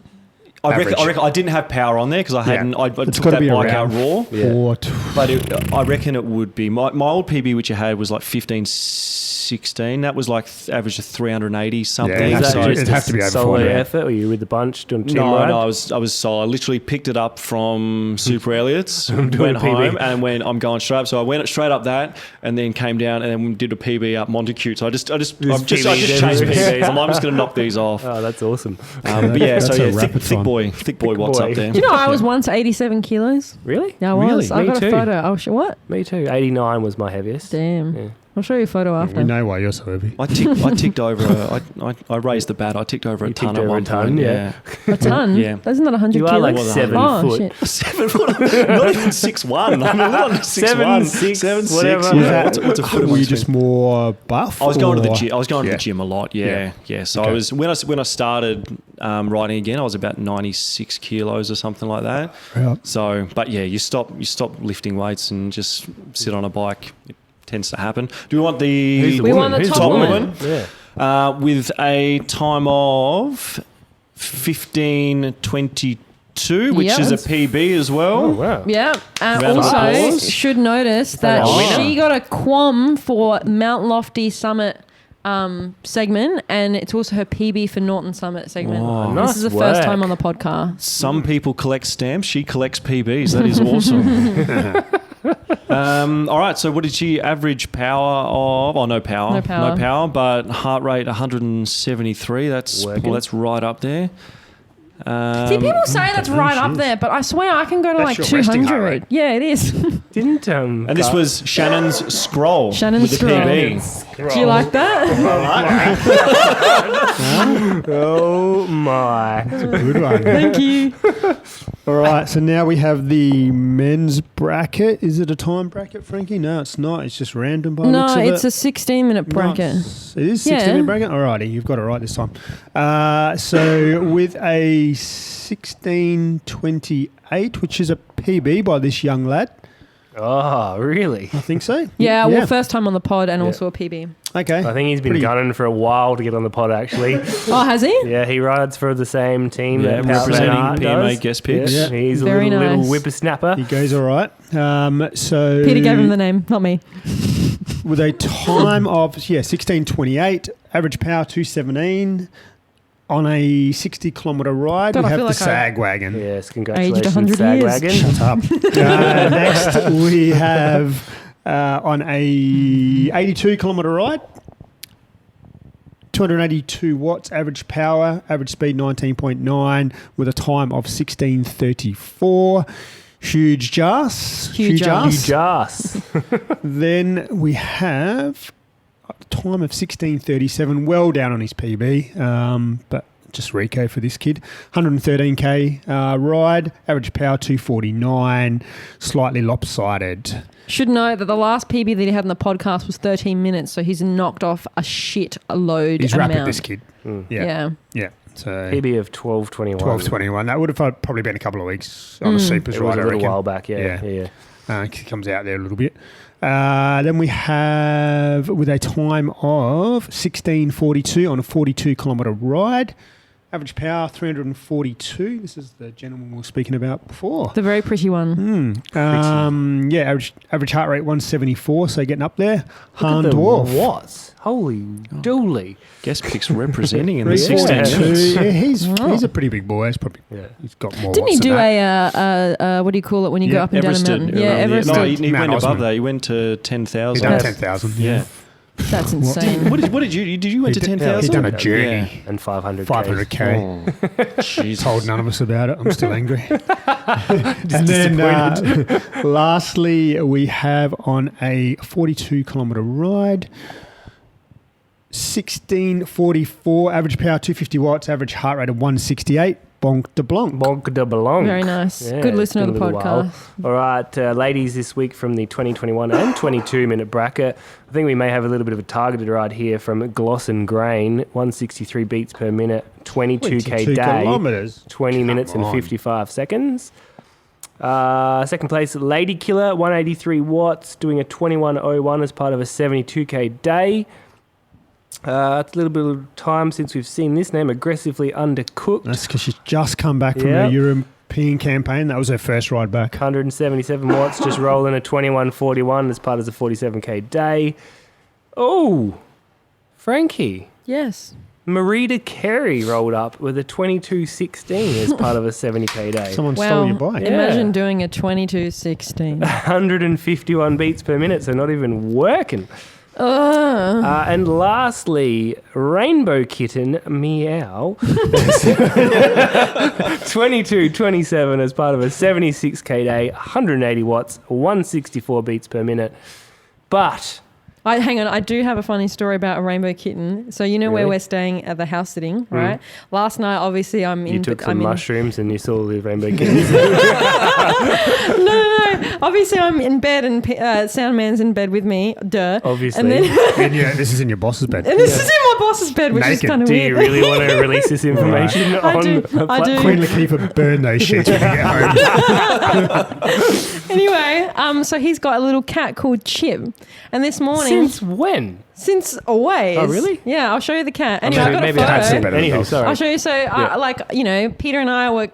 I Average. reckon I didn't have power on there because I hadn't. I It's took gotta that be bike around out raw. Yeah. But I reckon it would be. My old PB, which I had, was like 1516. That was like average of 380 something. Yeah, Is that so just it'd have to be over solo 400. effort? Were you with the bunch doing team No, ride? I was solo. I literally picked it up from Super Elliot's, doing went a PB. home, and went. I'm going straight up. So I went straight up that, and then came down, and then we did a PB up Montacute. So I just changed PBs PBs. I'm just going to knock these off. Oh, that's awesome. But yeah, That's so a yeah, rapid thick fun. boy, what's boy. up there? Do you know I was once 87 kilos? Really? Yeah, I was. Really? I Me got too. a photo. I'll show what? Me too. 89 was my heaviest. Damn. Yeah. I'll show you a photo after. We know why you're so heavy. I ticked over. I raised the bat. I ticked over You a ton ticked at over one a ton, point. yeah. A ton? Yeah. Isn't that 100 You kilos? are like More than 7 Oh, foot. shit. 7 foot. Not even 6'1". I'm a little under 6'1". 7'6", 7'6". whatever. Yeah. Was What's a foot Were you amongst just me? more buff? I was going to the or- gym. I was going to Yeah. the gym a lot. Yeah. So Okay. I was when I started riding again. I was about 96 kilos or something like that. Yeah. So, but yeah, you stop lifting weights and just sit on a bike. It tends to happen. Do we want the We want the Who's top woman? woman. Yeah. with a time of 15:22, which Yep. is a PB as well. Oh, wow. Yeah. Round of Also, applause. should notice that a winner. she got a quam for Mount Lofty Summit segment, and it's also her PB for Norton Summit segment. Oh, nice This is the first work. time on the podcast. Some people collect stamps. She collects PBs. That is awesome. All right. So, what did she average power of? Oh, no power. No power. But heart rate 173. That's Working. that's right up there. See, people say that's right up there, but I swear I can go to That's like your resting heart 200. rate. Yeah, it is. Didn't And this was Shannon's scroll Shannon's with the scroll. PB. Do you like that? Oh my! Good one. Thank you. All right, so now we have the men's bracket. Is it a time bracket, Frankie? No, it's not. It's just random by the looks No, of it's it. a 16-minute bracket. Nice. It is Yeah. 16-minute bracket? Alrighty, you've got it right this time. So with a 16:28, which is a PB by this young lad. Oh, really? I think so. Yeah, well, first time on the pod and also a PB. Okay. I think he's been Pretty- gunning for a while to get on the pod, actually. Oh, has he? Yeah, he rides for the same team Yeah, that Pout Van representing Art PMA does. guest picks. Yeah, he's a Very little nice. whippersnapper. He goes all right. So Peter gave him the name, not me. with a time of 16:28, average power 217 on a 60-kilometre ride. God, we I have feel the like I- Sag Wagon. Yes, Aged congratulations, 100 years. Sagwagon. Shut up. Next we have on a 82 kilometre ride. 282 watts, average power, average speed 19.9 with a time of 16:34. Huge jas. Huge Jas. Then we have a time of 16:37, well down on his PB, but just Rico for this kid. 113k ride, average power 249, slightly lopsided. Should note that the last PB that he had in the podcast was 13 minutes, so he's knocked off a shit load He's amount. rapid, this kid. Yeah. Yeah. So PB of 12:21. 12:21. That would have probably been a couple of weeks on a Supers It ride, was a I little reckon. while back, yeah. He comes out there a little bit. Then we have, with a time of 16:42 on a 42 kilometre ride, average power 342. This is the gentleman we were speaking about before. The very pretty one. Average heart rate 174, so getting up there. Han Look at the Dwarf. watts. Holy dooly. Guest picks representing in the 342. 16 minutes. Yeah, he's a pretty big boy. He's got more. Didn't he watts do than that. a what do you call it when you Yeah, go up and down a Everested. mountain? Yeah, Everested. No, he Mount went above Osman. that. He went to He 10,000. done 10,000. Yeah. That's insane. What did you? Did you went to He 10,000? done a journey. And 500K. 500k. Oh, Jesus. Told none of us about it. I'm still angry. And then lastly, we have on a 42 kilometre ride, 16:44, average power 250 watts, average heart rate of 168. Bonk de blanc. Bonk de Ballon. Very nice. Yeah, Good it's listener been of the a little while. podcast. All right, ladies, this week from the 2021 and 22 minute bracket, I think we may have a little bit of a targeted ride here from Gloss and Grain, 163 beats per minute, 22k 22 day, kilometres. 20 minutes and on. 55 seconds. Second place, Lady Killer, 183 watts, doing a 21:01 as part of a 72k day. It's a little bit of time since we've seen this name, Aggressively Undercooked. That's because she's just come back from Yep. a European campaign. That was her first ride back. 177 watts, just rolling a 21:41 as part of the 47k day. Oh, Frankie. Yes. Marita Carey rolled up with a 22:16 as part of a 70k day. Someone Wow. stole your bike. Yeah. Imagine doing a 22:16. 151 beats per minute, so not even working. And lastly, Rainbow Kitten Meow. 22:27 as part of a 76k day, 180 watts, 164 beats per minute. But Hang on, I do have a funny story about a rainbow kitten. So you know where Really? we're staying at the house sitting, right? Last night, obviously, you took some mushrooms and you saw the Rainbow Kittens. No. Obviously, I'm in bed and Soundman's in bed with me. Duh. Obviously. And then This is in your boss's bed. and this is in my boss's bed, which is Naked. kind of Do weird. you really want to release this information I on do. a I do. Queen Latifah burned those sheets when you get home. Anyway, so he's got a little cat called Chip, and this morning, Since when? since always. Oh, really? Yeah, I'll show you the cat. Anyway, I got maybe a cats are photo. better than Anywho, dogs. sorry. I'll show you. So, Peter and I were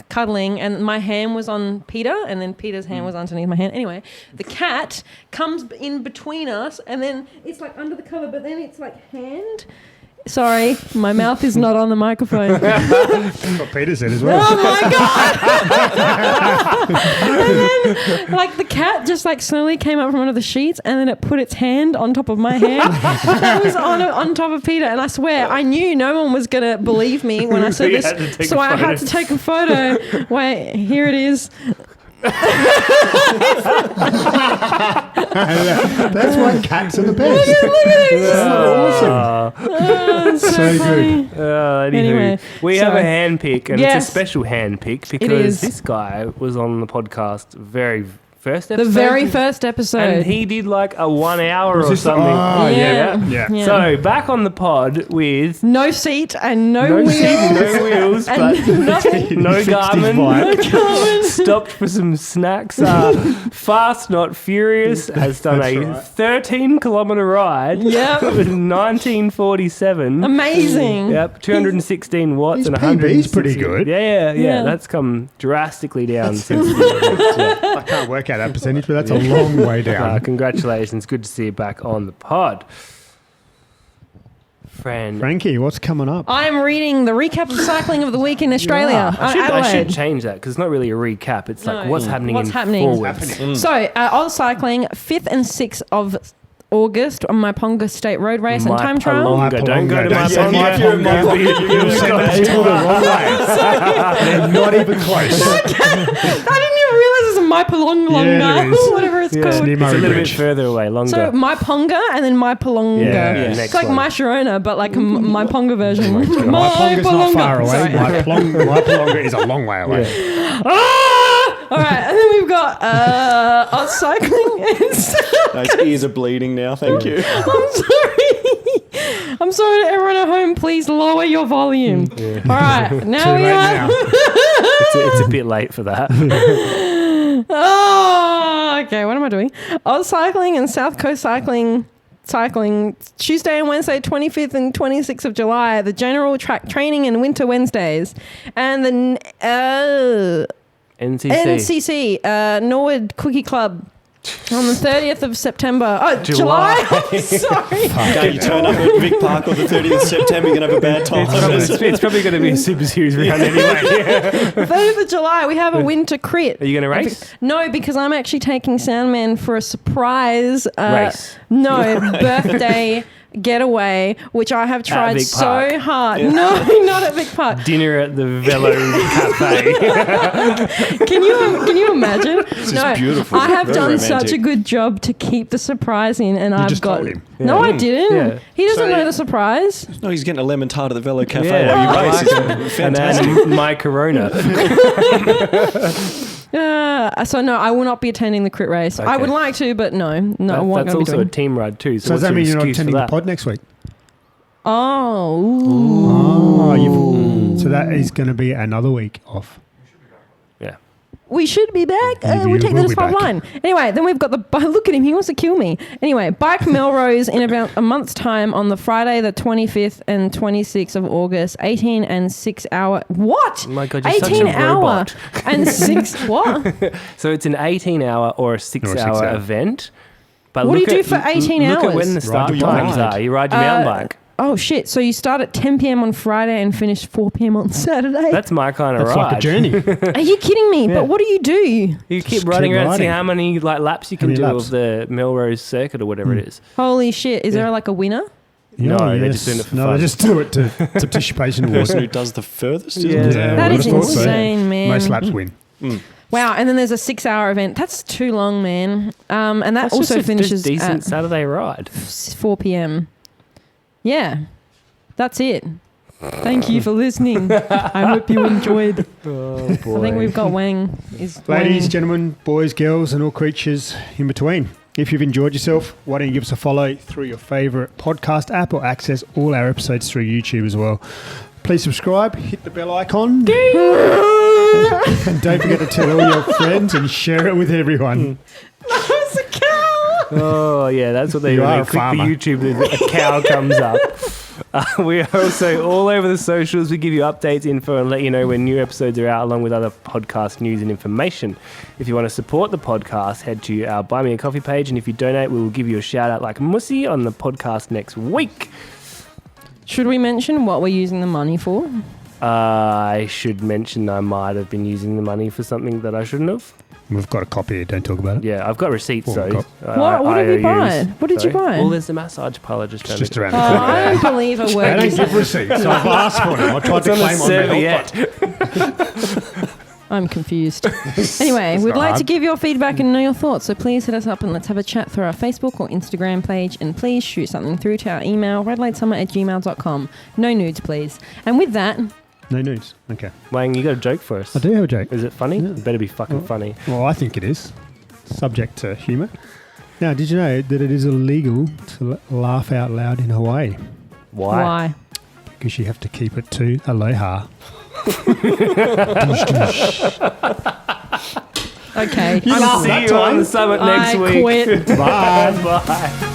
cuddling, and my hand was on Peter, and then Peter's hand was underneath my hand. Anyway, the cat comes in between us, and then it's like under the cover, but then it's like hand. Sorry, my mouth is not on the microphone. That's what Peter said as well. Oh my god! And then, like, the cat just like slowly came up from under the sheets, and then it put its hand on top of my hand. It was on top of Peter, and I swear I knew no one was gonna believe me when I said You this, had to take so a I had photo. to take a photo. Wait, here it is. That's why cats are the best. Oh, it's so So funny. good. Anyway, we have a sorry. hand pick, and Yes. it's a special hand pick is. because this guy was on the podcast very first The episode. very first episode. and he did like a 1 hour or this- something. oh, yeah. Yeah. So back on the pod with No seat and no no wheel. seat, no wheels, And but nothing. no Fixed his Garmin. bike. Stopped for some snacks. Fast Not Furious has done That's a right. 13-kilometre ride Yep. with 1947. Amazing. Yep, 216 watts His and PB 100. is pretty good. Yeah. That's come drastically down since. I can't work out that percentage, but that's a long way down. Congratulations. Good to see you back on the pod. friend. Frankie, what's coming up? I'm reading the recap of cycling of the week in Australia. I should change that because it's not really a recap. It's like what's happening forwards. So, Oz Cycling, 5th and 6th of August on my Ponga State Road Race and time trial. Don't go to my Don't Ponga. You've sent people the wrong way. They're not even close. I didn't even realize it was my Palonga, whatever it's called. It's a little bit further away, longer. So my Ponga and then my Palonga. It's like my Sharona, but like my Ponga version. My Ponga's not far away. Sorry. My Palonga is a long way away. All right, and then we've got Oz Cycling. Those ears are bleeding now. Thank you. I'm sorry to everyone at home. Please lower your volume. All right, now we have. It's a bit late for that. Oh, okay. What am I doing? Oz Cycling and South Coast Cycling Tuesday and Wednesday, 25th and 26th of July. The general track training and winter Wednesdays, and the NCC Norwood Cookie Club on the 30th of September. Oh, July. Sorry. Don't you turn up at Vic Park on the 30th of September, you're going to have a bad time. It's probably going to be a super series round anyway. 30th of July, we have a winter crit. Are you going to race? No, because I'm actually taking Soundman for a surprise race. No, birthday getaway, which I have tried so hard. Yeah. No, not at Vic Park. Dinner at the Velo Cafe. Can you imagine? This is beautiful. I have Very done romantic. such a good job to keep the surprise in, and I've just got. told him. No, I didn't. Yeah. He doesn't know the surprise. No, he's getting a lemon tart at the Velo Cafe Yeah. while you race. It's fantastic. And my Corona. So no, I will not be attending the crit race. Okay. I would like to, but no, I'm not That's going to be also doing. a team ride too. So does that mean you're not attending the pod next week? Oh. So that is going to be another week off. Yeah. We should be back. You We'll take will this be back. offline. Anyway, then we've got look at him. He wants to kill me. Anyway, Bike Melrose in about a month's time on the Friday, the 25th and 26th of August, 18 and 6 hour. What? Oh my God, you're 18 such a hour robot. and 6 what? So it's an 18-hour or a 6-hour event. But What do you do for 18 Look hours? at when the start Ride your times bike. are. You ride your mountain bike. Oh shit! So you start at 10 p.m. on Friday and finish 4 p.m. on Saturday. That's my kind of That's ride. like a journey. Are you kidding me? Yeah. But what do you do? You keep Just riding keep around, see riding. how many laps you can How do many laps? of the Melrose Circuit or whatever it is. Holy shit! Is there like a winner? No, they're just doing it for No, fun. they just do it to participation The awards. person who does the furthest, isn't Yeah. it? That I is would've thought so. insane, man. Most laps win. Wow! And then there's a 6-hour event. That's too long, man. And that That's also just finishes a decent at Saturday ride. 4 p.m. Yeah, that's it. Thank you for listening. I hope you enjoyed. Oh, I think we've got Wang. Ladies, gentlemen, boys, girls, and all creatures in between. If you've enjoyed yourself, why don't you give us a follow through your favourite podcast app or access all our episodes through YouTube as well. Please subscribe, hit the bell icon, and don't forget to tell all your friends and share it with everyone. That was a cow. Oh, yeah, that's what they You do. are They a click for farmer. YouTube, a cow comes up. We are also all over the socials. We give you updates, info, and let you know when new episodes are out, along with other podcast news and information. If you want to support the podcast, head to our Buy Me a Coffee page, and if you donate, we will give you a shout out like Mussy on the podcast next week. Should we mention what we're using the money for? I should mention I might have been using the money for something that I shouldn't have. We've got a copy here, don't talk about it. Yeah, I've got receipts What though. we've What did you buy? IOUs. What did you Sorry? buy? Well, there's the massage parlour just It's down just the around Oh, the corner. I don't believe a They word. don't give receipts, so I've asked for them. I tried to It's on claim the on my serviette. I'm confused. Anyway, we'd not like to hard. give your feedback and know your thoughts, so please hit us up and let's have a chat through our Facebook or Instagram page, and please shoot something through to our email, radelaidesummer@gmail.com. No nudes, please. And with that, No news. Okay. Wang, you got a joke for us? I do have a joke. Is it funny? Yeah. It better be fucking funny. Well, I think it is. Subject to humour. Now, did you know that it is illegal to laugh out loud in Hawaii? Why? Because you have to keep it to aloha. okay. See you on the summit next I week. quit. Bye. Bye.